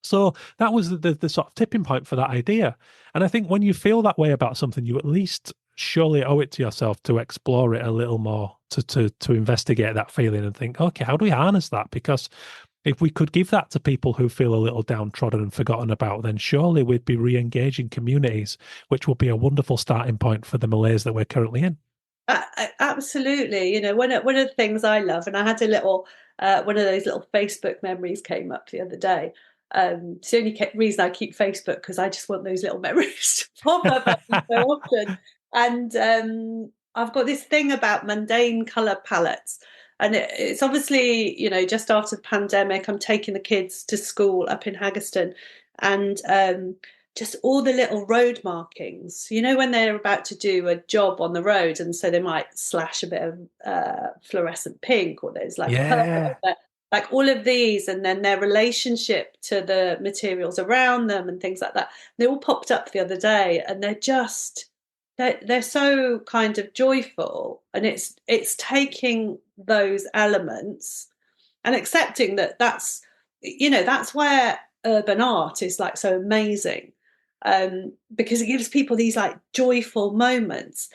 So that was the sort of tipping point for that idea. And I think when you feel that way about something, you at least surely owe it to yourself to explore it a little more, to investigate that feeling and think, okay, how do we harness that? Because if we could give that to people who feel a little downtrodden and forgotten about, then surely we'd be re-engaging communities, which will be a wonderful starting point for the malaise that we're currently in. Absolutely. You know, one of the things I love, and I had a little, one of those little Facebook memories came up the other day. It's the only reason I keep Facebook, because I just want those little memories to pop up so often. And I've got this thing about mundane colour palettes. And it's obviously, you know, just after the pandemic, I'm taking the kids to school up in Haggerston, and just all the little road markings, you know, when they're about to do a job on the road, and so they might slash a bit of fluorescent pink, or there's like purple, like all of these, and then their relationship to the materials around them and things like that. They all popped up the other day, and they're so kind of joyful, and it's taking those elements and accepting that that's, you know, that's where urban art is like so amazing, because it gives people these like joyful moments.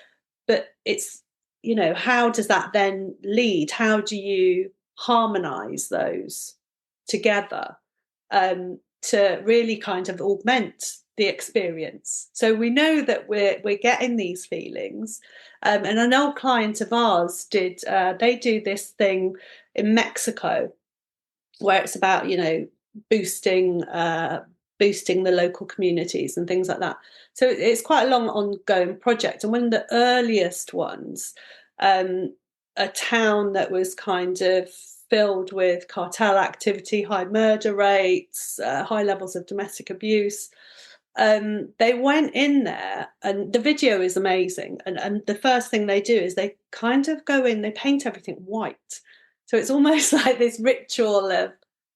But it's, you know, how does that then lead? How do you harmonize those together to really kind of augment the experience? So we know that we're getting these feelings, and an old client of ours they do this thing in Mexico where it's about, you know, boosting the local communities and things like that. So it's quite a long ongoing project, and one of the earliest ones, a town that was kind of filled with cartel activity, high murder rates, high levels of domestic abuse. They went in there, and the video is amazing. And the first thing they do is they kind of go in, they paint everything white. So it's almost like this ritual of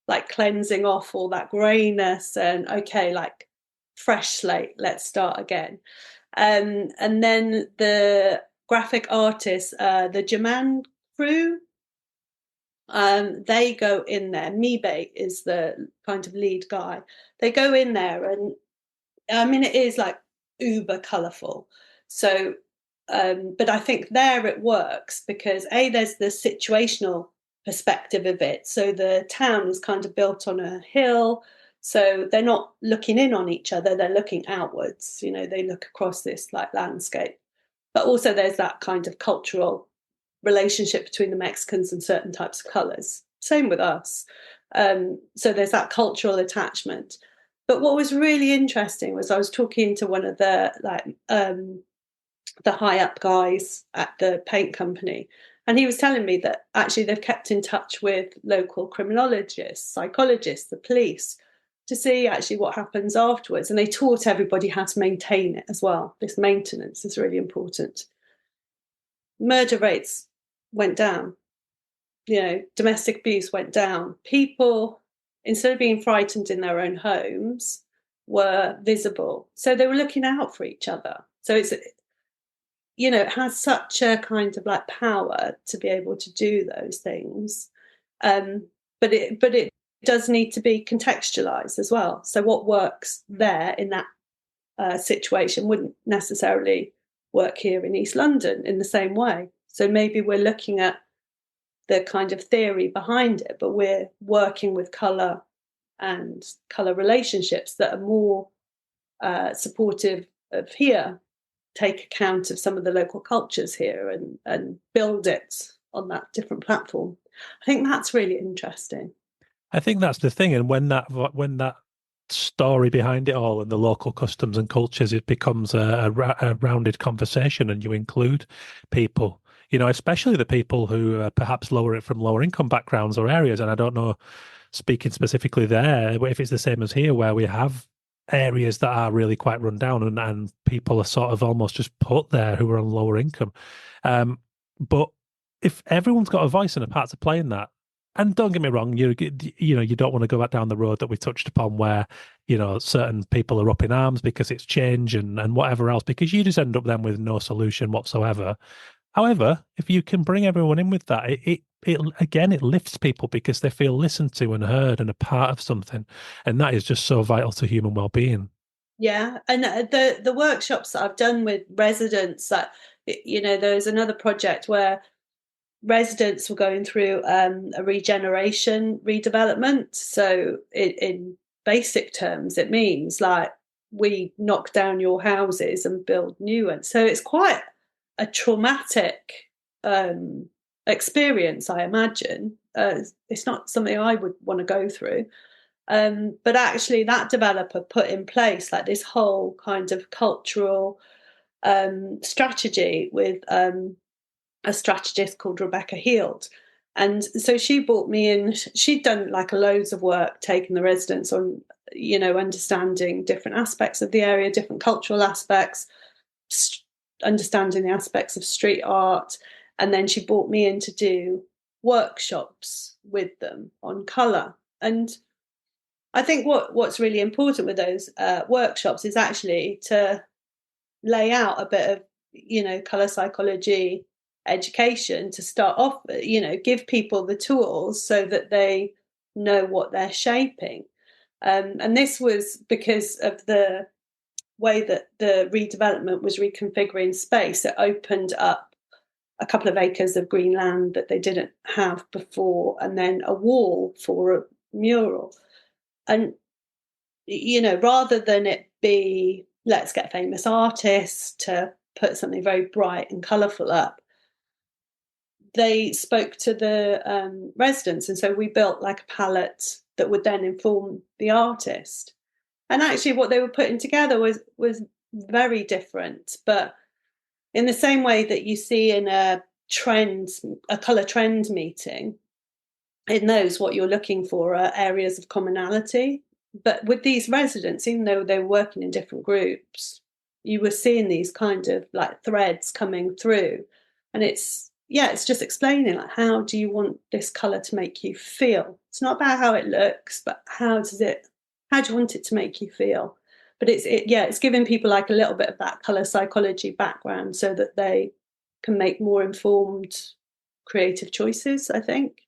like cleansing off all that greyness, and okay, like fresh slate, let's start again. And then the graphic artists, the Jaman crew, they go in there. Mibe is the kind of lead guy. They go in there, and I mean, it is like uber colourful. So, but I think there it works because there's the situational perspective of it. So the town is kind of built on a hill. So they're not looking in on each other, they're looking outwards. You know, they look across this like landscape. But also there's that kind of cultural relationship between the Mexicans and certain types of colours. Same with us. So there's that cultural attachment. But what was really interesting was I was talking to one of the high up guys at the paint company, and he was telling me that actually they've kept in touch with local criminologists, psychologists, the police, to see actually what happens afterwards. And they taught everybody how to maintain it as well. This maintenance is really important. Murder rates went down. You know, domestic abuse went down. People, instead of being frightened in their own homes, were visible. So they were looking out for each other. So it's, you know, it has such a kind of like power to be able to do those things. But it does need to be contextualized as well. So what works there in that situation wouldn't necessarily work here in East London in the same way. So maybe we're looking at the kind of theory behind it, but we're working with colour and colour relationships that are more supportive of here, take account of some of the local cultures here and build it on that different platform. I think that's really interesting. I think that's the thing. And when that story behind it all and the local customs and cultures, it becomes a rounded conversation, and you include people, especially the people who are perhaps from lower income backgrounds or areas. And I don't know, speaking specifically there, if it's the same as here, where we have areas that are really quite run down and people are sort of almost just put there who are on lower income. But if everyone's got a voice and a part to play in that, and don't get me wrong, you don't want to go back down the road that we touched upon where, certain people are up in arms because it's change and whatever else, because you just end up then with no solution whatsoever. However, if you can bring everyone in with that, it lifts people because they feel listened to and heard and a part of something. And that is just so vital to human well-being. Yeah. And the workshops that I've done with residents, there's another project where residents were going through a regeneration redevelopment. So in basic terms, it means like we knock down your houses and build new ones. So it's quite a traumatic experience, I imagine. It's not something I would want to go through. But actually that developer put in place like this whole kind of cultural strategy with a strategist called Rebecca Heald. And so she brought me in. She'd done like loads of work, taking the residents on, understanding different aspects of the area, different cultural aspects, understanding the aspects of street art. And then she brought me in to do workshops with them on colour. And I think what's really important with those workshops is actually to lay out a bit of, colour psychology education to start off, give people the tools so that they know what they're shaping. And this was because of the way that the redevelopment was reconfiguring space. It opened up a couple of acres of green land that they didn't have before, and then a wall for a mural. And, rather than it be, let's get famous artists to put something very bright and colourful up, they spoke to the residents. And so we built like a palette that would then inform the artist. And actually what they were putting together was very different. But in the same way that you see in a colour trend meeting, it knows what you're looking for are areas of commonality. But with these residents, even though they were working in different groups, you were seeing these kind of like threads coming through. And it's just explaining like, how do you want this colour to make you feel? It's not about how it looks, but how do you want it to make you feel? But it's giving people like a little bit of that colour psychology background so that they can make more informed creative choices, I think.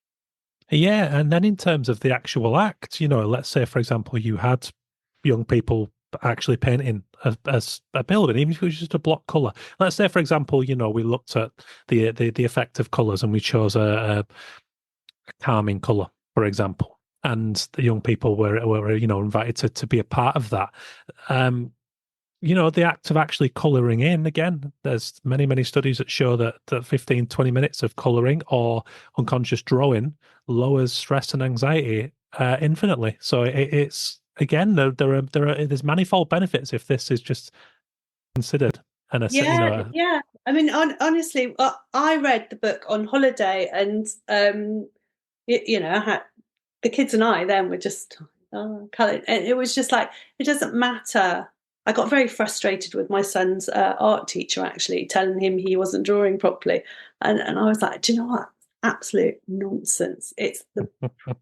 Yeah, and then in terms of the actual act, let's say, for example, you had young people actually painting a building, even if it was just a block colour. Let's say, for example, we looked at the effect of colours and we chose a calming colour, for example, and the young people were invited to be a part of that. The act of actually colouring in, again, there's many studies that show that 15, 20 minutes of colouring or unconscious drawing lowers stress and anxiety infinitely. So it's, again, there's manifold benefits if this is just considered. And yeah. I mean, honestly, I read the book on holiday, and I had the kids and I then were just colour, and it was just like, it doesn't matter. I got very frustrated with my son's art teacher, actually, telling him he wasn't drawing properly, and I was like, do you know what? Absolute nonsense. It's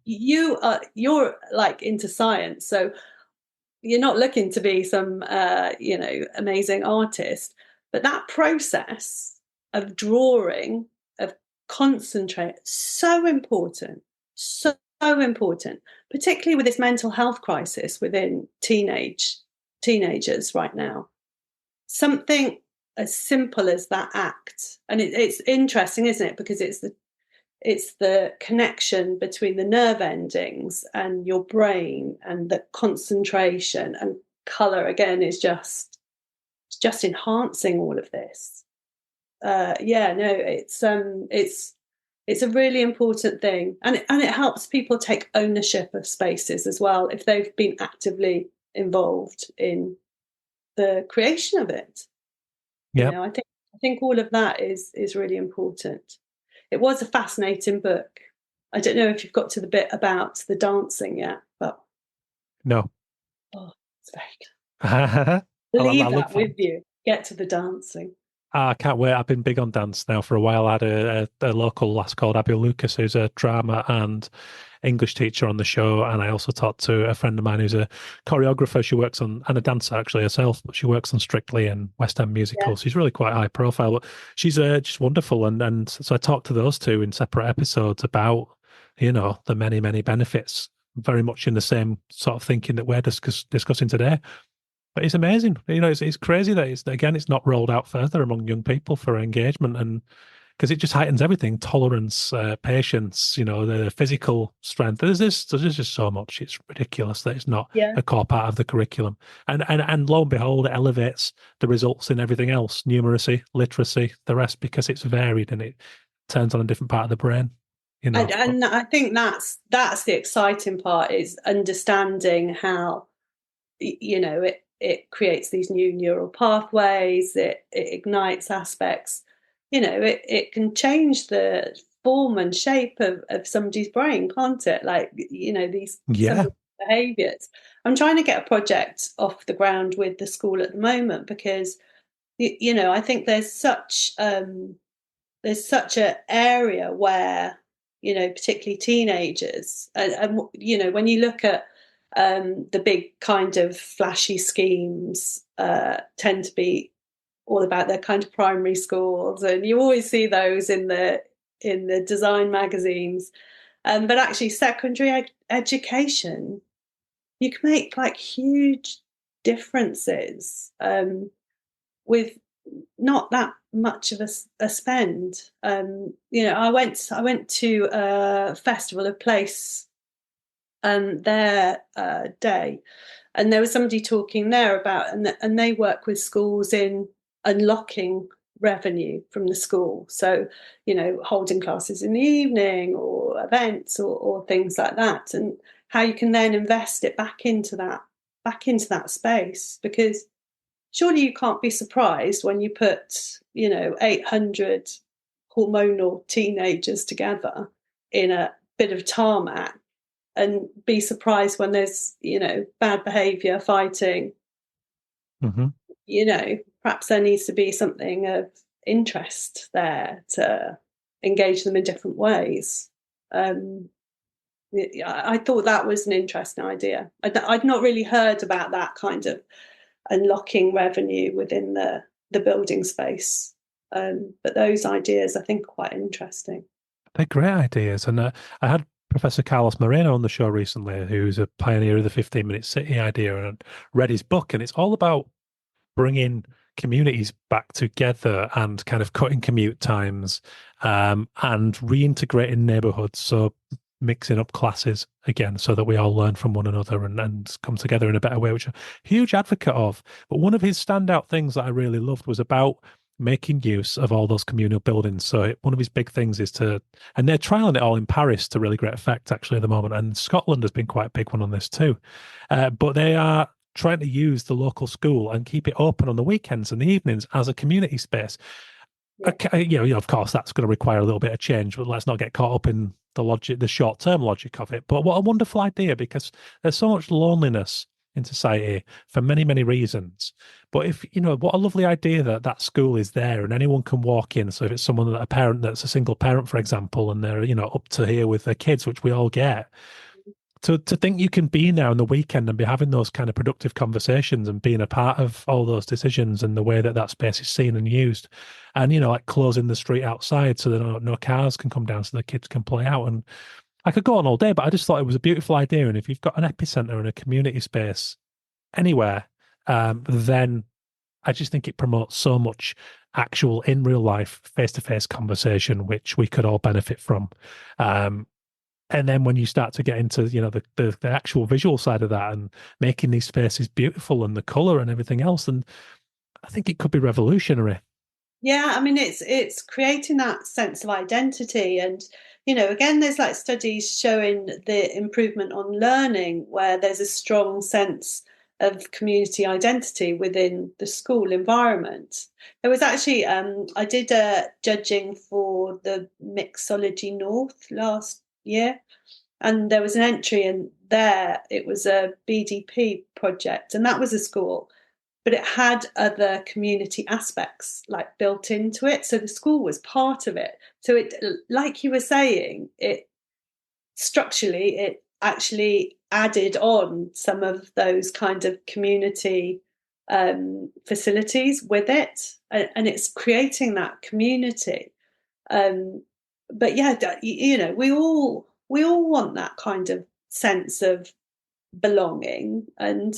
you're like into science, so you're not looking to be some amazing artist, but that process of drawing, of concentrate, so important, particularly with this mental health crisis within teenagers right now. Something as simple as that act. And it's interesting, isn't it? Because it's the connection between the nerve endings and your brain, and the concentration, and colour again is just enhancing all of this. It's a really important thing, and it helps people take ownership of spaces as well if they've been actively involved in the creation of it. Yeah, I think all of that is really important. It was a fascinating book. I don't know if you've got to the bit about the dancing yet, but no. it's very good. Leave I look that for. with you. Get to the dancing. I can't wait. I've been big on dance now for a while. I had a local lass called Abby Lucas, who's a drama and English teacher on the show. And I also talked to a friend of mine who's a choreographer. She works on, and a dancer actually herself, but she works on Strictly and West End musicals. She's really quite high profile, but she's just wonderful. And so I talked to those two in separate episodes about, the many, many benefits, very much in the same sort of thinking that we're discussing today. But it's amazing. It's crazy that it's not rolled out further among young people for engagement, and because it just heightens everything: tolerance, patience, the physical strength. There's just so much. It's ridiculous that it's not a core part of the curriculum. And lo and behold, it elevates the results in everything else: numeracy, literacy, the rest, because it's varied and it turns on a different part of the brain. And I think that's the exciting part, is understanding how it creates these new neural pathways, it ignites aspects, it can change the form and shape of somebody's brain, can't it? Like, these behaviours. I'm trying to get a project off the ground with the school at the moment, because, I think there's such an area where, particularly teenagers, and when you look at the big kind of flashy schemes tend to be all about their kind of primary schools, and you always see those in the design magazines. But actually, secondary education, you can make like huge differences with not that much of a spend. I went to a festival of place their day, and there was somebody talking there about, and they work with schools in unlocking revenue from the school, so holding classes in the evening or events or things like that, and how you can then invest it back into that space, because surely you can't be surprised when you put 800 hormonal teenagers together in a bit of tarmac, and be surprised when there's, bad behaviour, fighting. Mm-hmm. Perhaps there needs to be something of interest there to engage them in different ways. I thought that was an interesting idea. I'd not really heard about that kind of unlocking revenue within the building space. But those ideas, I think, are quite interesting. They're great ideas. And I had Professor Carlos Moreno on the show recently, who's a pioneer of the 15-minute city idea, and read his book. And it's all about bringing communities back together and kind of cutting commute times and reintegrating neighborhoods. So mixing up classes again so that we all learn from one another and come together in a better way, which I'm a huge advocate of. But one of his standout things that I really loved was about making use of all those communal buildings. So one of his big things is and they're trialing it all in Paris to really great effect actually at the moment, and Scotland has been quite a big one on this too. But they are trying to use the local school and keep it open on the weekends and the evenings as a community space. Yeah. Of course, that's going to require a little bit of change, but let's not get caught up in the short-term logic of it. But what a wonderful idea, because there's so much loneliness in society for many, many reasons. But what a lovely idea that school is there and anyone can walk in. So if it's a parent that's a single parent, for example, and they're, up to here with their kids, which we all get, to think you can be now on the weekend and be having those kind of productive conversations and being a part of all those decisions and the way that space is seen and used, and like closing the street outside so that no cars can come down so the kids can play out. And I could go on all day, but I just thought it was a beautiful idea. And if you've got an epicenter and a community space anywhere, then I just think it promotes so much actual in real life face-to-face conversation, which we could all benefit from. And then when you start to get into, the actual visual side of that and making these spaces beautiful and the color and everything else, and I think it could be revolutionary. Yeah, I mean, it's creating that sense of identity. And, again, there's like studies showing the improvement on learning where there's a strong sense of community identity within the school environment. There was actually, I did a judging for the Mixology North last year, and there was an entry in there. It was a BDP project, and that was a school, but it had other community aspects like built into it. So the school was part of it. So it, like you were saying, it structurally, it actually added on some of those kind of community facilities with it, and it's creating that community. But yeah, we all want that kind of sense of belonging. And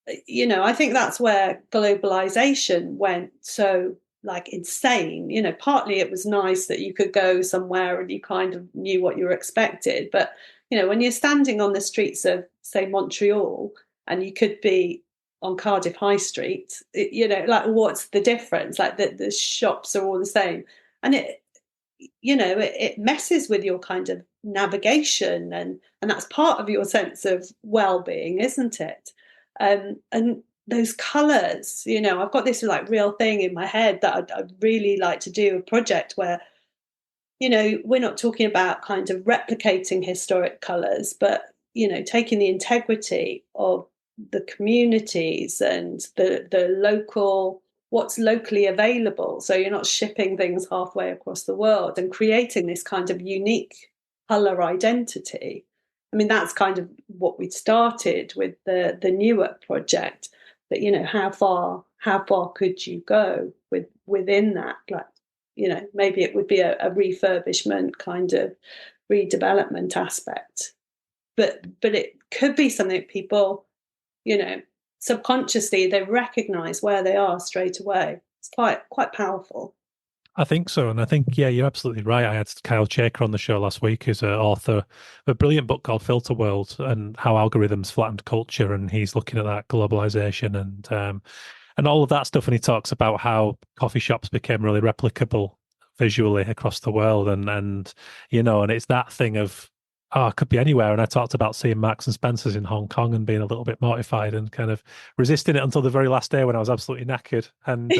I think that's where globalization went so like insane. Partly it was nice that you could go somewhere and you kind of knew what you were expected. But, when you're standing on the streets of, say, Montreal, and you could be on Cardiff High Street, like what's the difference? Like the shops are all the same. And it messes with your kind of navigation, and that's part of your sense of well-being, isn't it? And those colours, I've got this like real thing in my head that I'd really like to do a project where, we're not talking about kind of replicating historic colours, but, taking the integrity of the communities and the local, what's locally available. So you're not shipping things halfway across the world, and creating this kind of unique colour identity. I mean, that's kind of what we'd started with the Newark project. But how far could you go within that? Like, maybe it would be a refurbishment kind of redevelopment aspect. But it could be something people, subconsciously they recognise where they are straight away. It's quite powerful. I think so. And I think, yeah, you're absolutely right. I had Kyle Chaker on the show last week, who's an author of a brilliant book called Filter World and How Algorithms Flattened Culture. And he's looking at that globalization and all of that stuff. And he talks about how coffee shops became really replicable visually across the world. And it's that thing of, it could be anywhere. And I talked about seeing Marks and Spencer's in Hong Kong and being a little bit mortified and kind of resisting it until the very last day when I was absolutely knackered. And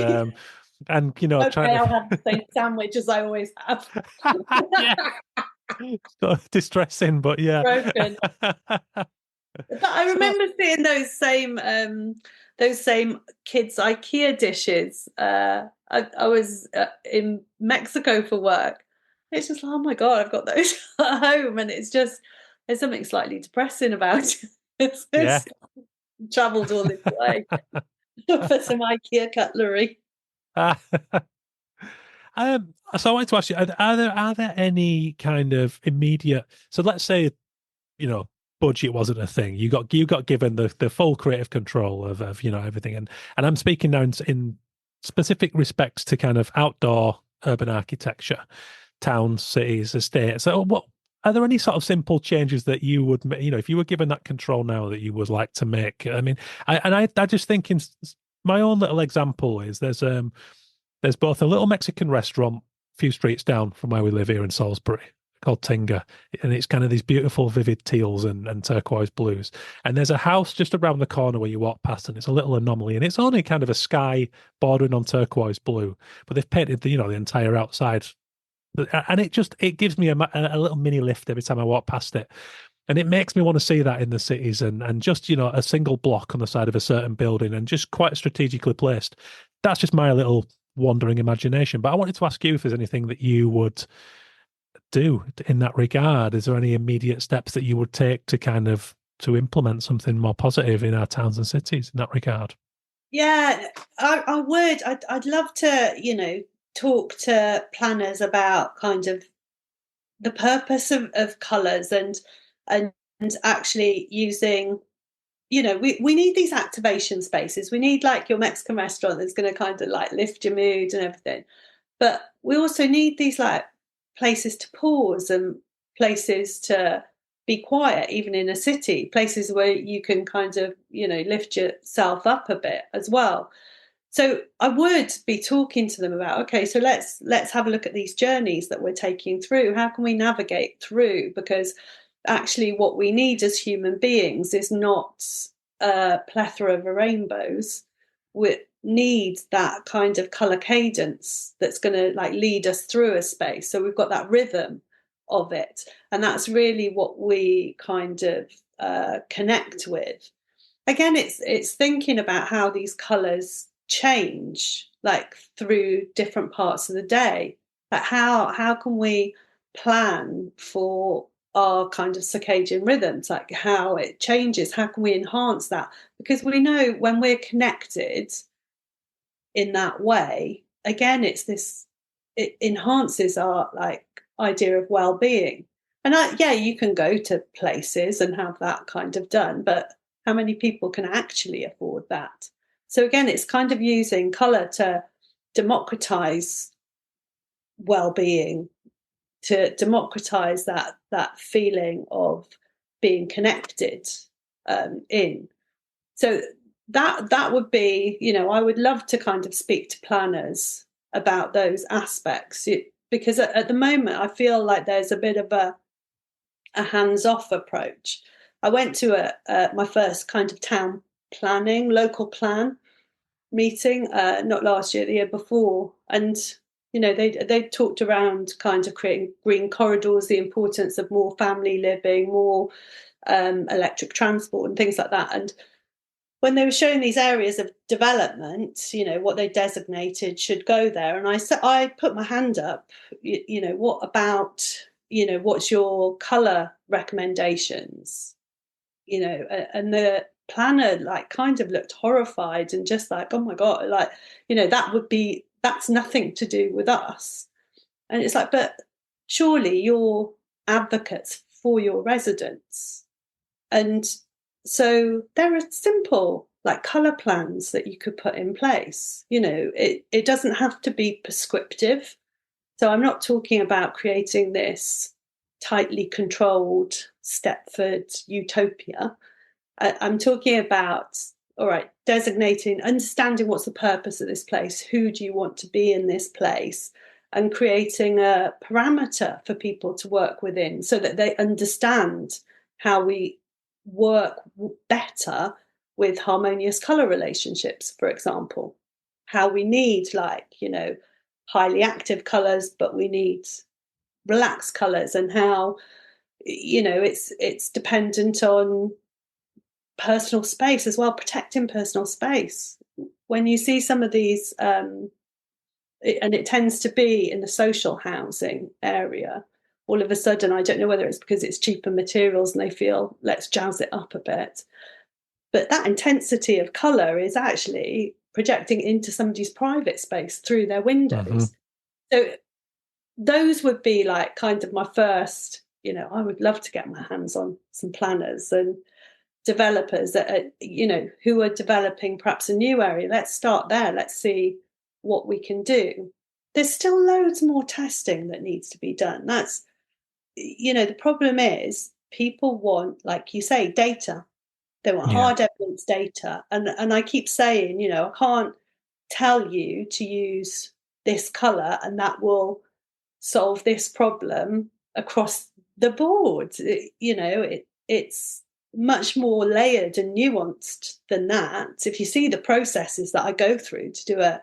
Okay, trying to I'll have the same sandwich as I always have. yeah, so distressing, but yeah. Broken. But I remember seeing those same kids' IKEA dishes. I was in Mexico for work. It's just like, oh my God, I've got those at home, and it's just there's something slightly depressing about it. It's travelled all this way for some IKEA cutlery. So I wanted to ask you: are there any kind of immediate? So let's say, budget wasn't a thing. You got given the full creative control of everything, and I'm speaking now in specific respects to kind of outdoor urban architecture, towns, cities, estates. So what are there any sort of simple changes that you would, if you were given that control now, that you would like to make? I mean, I just think in my own little example is there's both a little Mexican restaurant a few streets down from where we live here in Salisbury called Tinga, and it's kind of these beautiful vivid teals and turquoise blues. And there's a house just around the corner where you walk past, and it's a little anomaly, and it's only kind of a sky bordering on turquoise blue, but they've painted the entire outside, and it gives me a little mini lift every time I walk past it. And it makes me want to see that in the cities, and just, a single block on the side of a certain building and just quite strategically placed. That's just my little wandering imagination. But I wanted to ask you if there's anything that you would do in that regard. Is there any immediate steps that you would take to kind of to implement something more positive in our towns and cities in that regard? Yeah, I would. I'd love to, talk to planners about kind of the purpose of colours and actually using we need these activation spaces. We need like your Mexican restaurant that's going to kind of like lift your mood and everything. But we also need these like places to pause and places to be quiet, even in a city, places where you can kind of, lift yourself up a bit as well. So I would be talking to them about, okay, so let's have a look at these journeys that we're taking through. How can we navigate through? Because actually what we need as human beings is not a plethora of rainbows. We need that kind of color cadence that's going to like lead us through a space. So we've got that rhythm of it. And that's really what we kind of connect with. Again, it's thinking about how these colors change like through different parts of the day. Like how can we plan for our kind of circadian rhythms, like how it changes? How can we enhance that? Because we know when we're connected in that way, again, it enhances our like idea of well-being. And you can go to places and have that kind of done, but how many people can actually afford that? So again, it's kind of using colour to democratise well-being, to democratise that feeling of being connected in. So that would be, I would love to kind of speak to planners about those aspects, because at the moment I feel like there's a bit of a hands-off approach. I went to my first kind of town planning, local plan meeting, not last year, the year before, and they talked around kind of creating green corridors, the importance of more family living, more electric transport and things like that. And when they were showing these areas of development, what they designated should go there, and I put my hand up, what about, what's your colour recommendations? And the planner like kind of looked horrified and just like, oh my God, like, that's nothing to do with us. And it's like, but surely you're advocates for your residents. And so there are simple like colour plans that you could put in place. It doesn't have to be prescriptive. So I'm not talking about creating this tightly controlled Stepford utopia. I'm talking about, all right, designating, understanding what's the purpose of this place, who do you want to be in this place, and creating a parameter for people to work within so that they understand how we work better with harmonious colour relationships, for example. How we need highly active colours, but we need relaxed colours, and how it's dependent on personal space as well, protecting personal space. When you see some of these, and it tends to be in the social housing area, all of a sudden, I don't know whether it's because it's cheaper materials and they feel, let's jazz it up a bit. But that intensity of colour is actually projecting into somebody's private space through their windows. Mm-hmm. So those would be like kind of my first, I would love to get my hands on some planners and developers that are, who are developing perhaps a new area. Let's start there. Let's see what we can do. There's still loads more testing that needs to be done. That's, the problem is people want, like you say, data. They want hard evidence data. And I keep saying, I can't tell you to use this colour and that will solve this problem across the board. It's much more layered and nuanced than that. If you see the processes that I go through to do a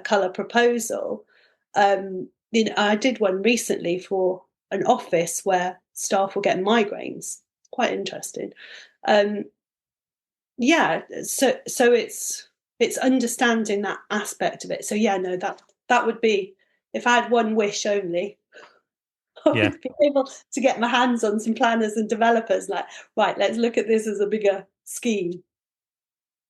colour proposal, I did one recently for an office where staff were getting migraines. Quite interesting. So it's understanding that aspect of it. So that would be, if I had one wish only, I would be able to get my hands on some planners and developers, like, right, let's look at this as a bigger scheme.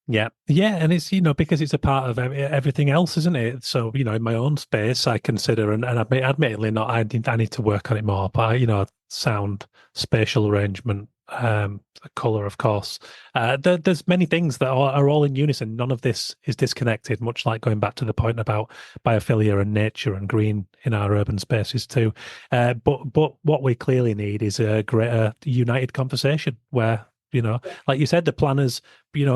Yeah, and it's, because it's a part of everything else, isn't it? So, in my own space, I consider, and admittedly not, I need to work on it more, but, sound, spatial arrangement, colour, of course. There's many things that are all in unison. None of this is disconnected, much like going back to the point about biophilia and nature and green in our urban spaces too. But what we clearly need is a greater united conversation where, like you said, the planners,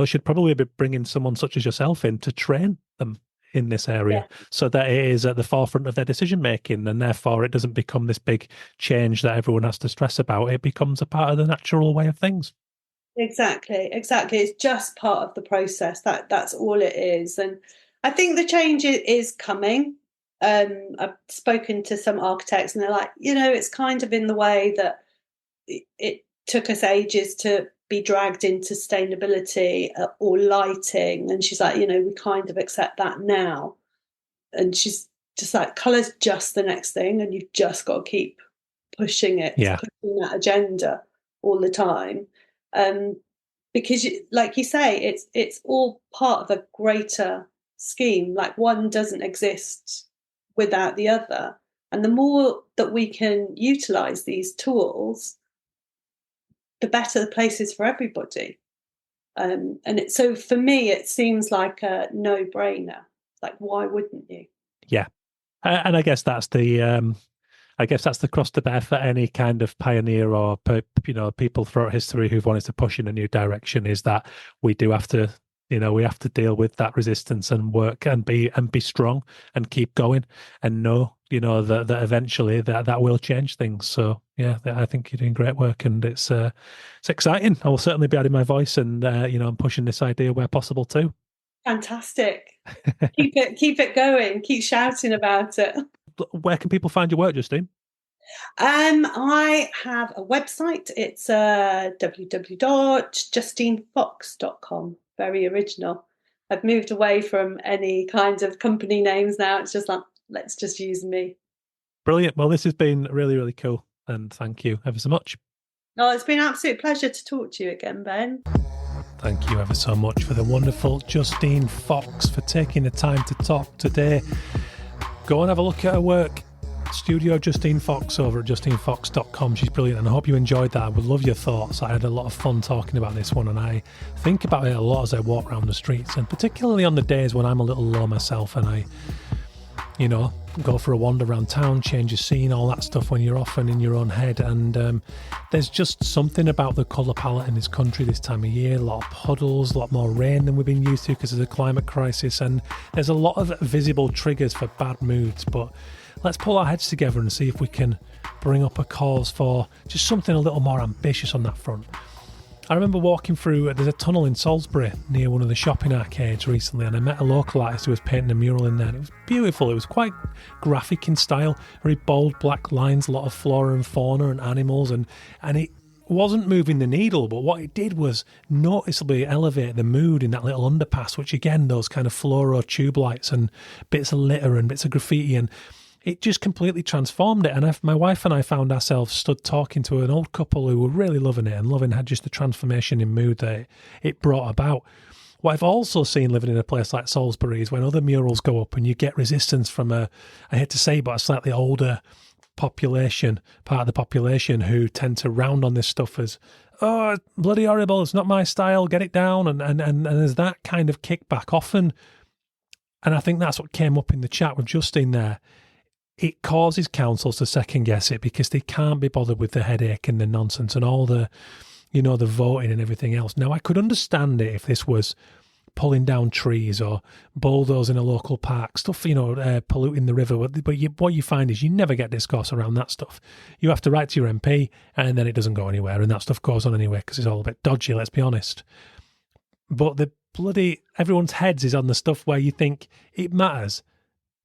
should probably be bringing someone such as yourself in to train them in this area so that it is at the forefront of their decision making, and therefore it doesn't become this big change that everyone has to stress about. It becomes a part of the natural way of things. Exactly. It's just part of the process. That's all it is. And I think the change is coming. I've spoken to some architects and they're like, it's kind of in the way that it took us ages to be dragged into sustainability or lighting. And she's like, we kind of accept that now. And she's just like, colour's just the next thing, and you've just got to keep pushing it, pushing that agenda all the time. Because like you say, it's all part of a greater scheme. Like, one doesn't exist without the other. And the more that we can utilise these tools, the better the place is for everybody. So for me, it seems like a no-brainer. Like, why wouldn't you? Yeah. And I guess that's the cross to bear for any kind of pioneer or people throughout history who've wanted to push in a new direction, is that we do have to we have to deal with that resistance and work and be strong and keep going and know that eventually that will change things. So yeah, I think you're doing great work, and it's exciting. I will certainly be adding my voice, and I'm pushing this idea where possible too. Fantastic. keep it going. Keep shouting about it. Where can people find your work, Justine? I have a website. It's www.justinefox.com. Very original. I've moved away from any kind of company names now. It's just like, let's just use me. Brilliant. Well, this has been really, really cool, and thank you ever so much. Oh, it's been an absolute pleasure to talk to you again, Ben. Thank you ever so much for the wonderful Justine Fox for taking the time to talk today. Go and have a look at her work. Studio Justine Fox over at justinefox.com. She's brilliant, and I hope you enjoyed that. I would love your thoughts. I had a lot of fun talking about this one, and I think about it a lot as I walk around the streets, and particularly on the days when I'm a little low myself and I, go for a wander around town, change your scene, all that stuff when you're often in your own head. And there's just something about the colour palette in this country this time of year. A lot of puddles, a lot more rain than we've been used to because of the climate crisis, and there's a lot of visible triggers for bad moods. But let's pull our heads together and see if we can bring up a cause for just something a little more ambitious on that front. I remember walking through, there's a tunnel in Salisbury near one of the shopping arcades recently, and I met a local artist who was painting a mural in there, and it was beautiful. It was quite graphic in style, very bold black lines, a lot of flora and fauna and animals, and it wasn't moving the needle, but what it did was noticeably elevate the mood in that little underpass, which again, those kind of fluoro tube lights and bits of litter and bits of graffiti, and it just completely transformed it. And my wife and I found ourselves stood talking to an old couple who were really loving it and loving had just the transformation in mood that it brought about. What I've also seen living in a place like Salisbury is when other murals go up and you get resistance from I hate to say, but a slightly older part of the population who tend to round on this stuff as, oh, bloody horrible, it's not my style, get it down. And there's that kind of kickback often. And I think that's what came up in the chat with Justine there. It causes councils to second guess it because they can't be bothered with the headache and the nonsense and all the, the voting and everything else. Now, I could understand it if this was pulling down trees or bulldozing a local park, stuff, polluting the river. But what you find is you never get discourse around that stuff. You have to write to your MP and then it doesn't go anywhere, and that stuff goes on anyway because it's all a bit dodgy, let's be honest. But everyone's heads is on the stuff where you think it matters,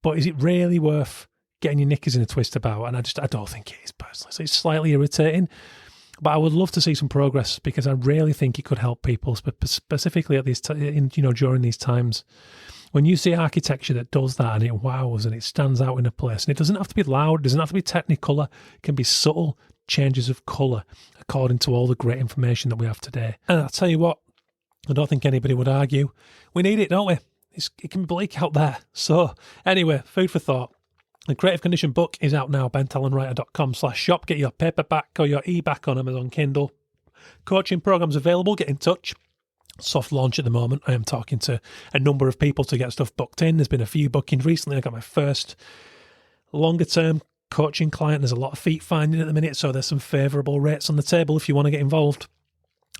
but is it really worth getting your knickers in a twist about? And I don't think it is personally. So it's slightly irritating, but I would love to see some progress because I really think it could help people, specifically at these during these times when you see architecture that does that and it wows and it stands out in a place. And it doesn't have to be loud, it doesn't have to be technicolor, it can be subtle changes of colour according to all the great information that we have today. And I'll tell you what, I don't think anybody would argue. We need it, don't we? It can be bleak out there. So anyway, food for thought. The Creative Condition book is out now, bentallenwriter.com/shop. Get your paperback or your e-back on Amazon Kindle. Coaching programs available. Get in touch. Soft launch at the moment. I am talking to a number of people to get stuff booked in. There's been a few bookings recently. I got my first longer term coaching client. There's a lot of feet finding at the minute, so there's some favourable rates on the table if you want to get involved.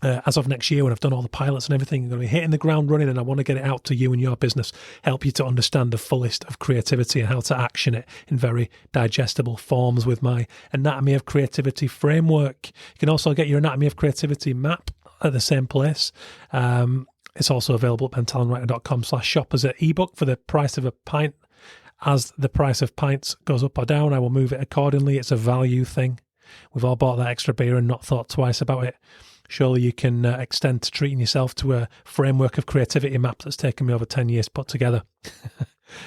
As of next year, when I've done all the pilots and everything, I'm going to be hitting the ground running, and I want to get it out to you and your business, help you to understand the fullest of creativity and how to action it in very digestible forms with my Anatomy of Creativity framework. You can also get your Anatomy of Creativity map at the same place. It's also available at bentalonwriter.com/shop as an ebook for the price of a pint. As the price of pints goes up or down, I will move it accordingly. It's a value thing. We've all bought that extra beer and not thought twice about it. Surely you can extend to treating yourself to a framework of creativity map that's taken me over 10 years to put together.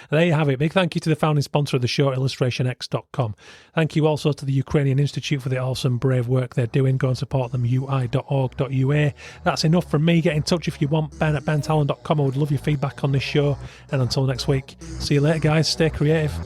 There you have it. Big thank you to the founding sponsor of the show, illustrationx.com. Thank you also to the Ukrainian Institute for the awesome, brave work they're doing. Go and support them, ui.org.ua. That's enough from me. Get in touch if you want. Ben at bentalon.com. I would love your feedback on this show. And until next week, see you later, guys. Stay creative.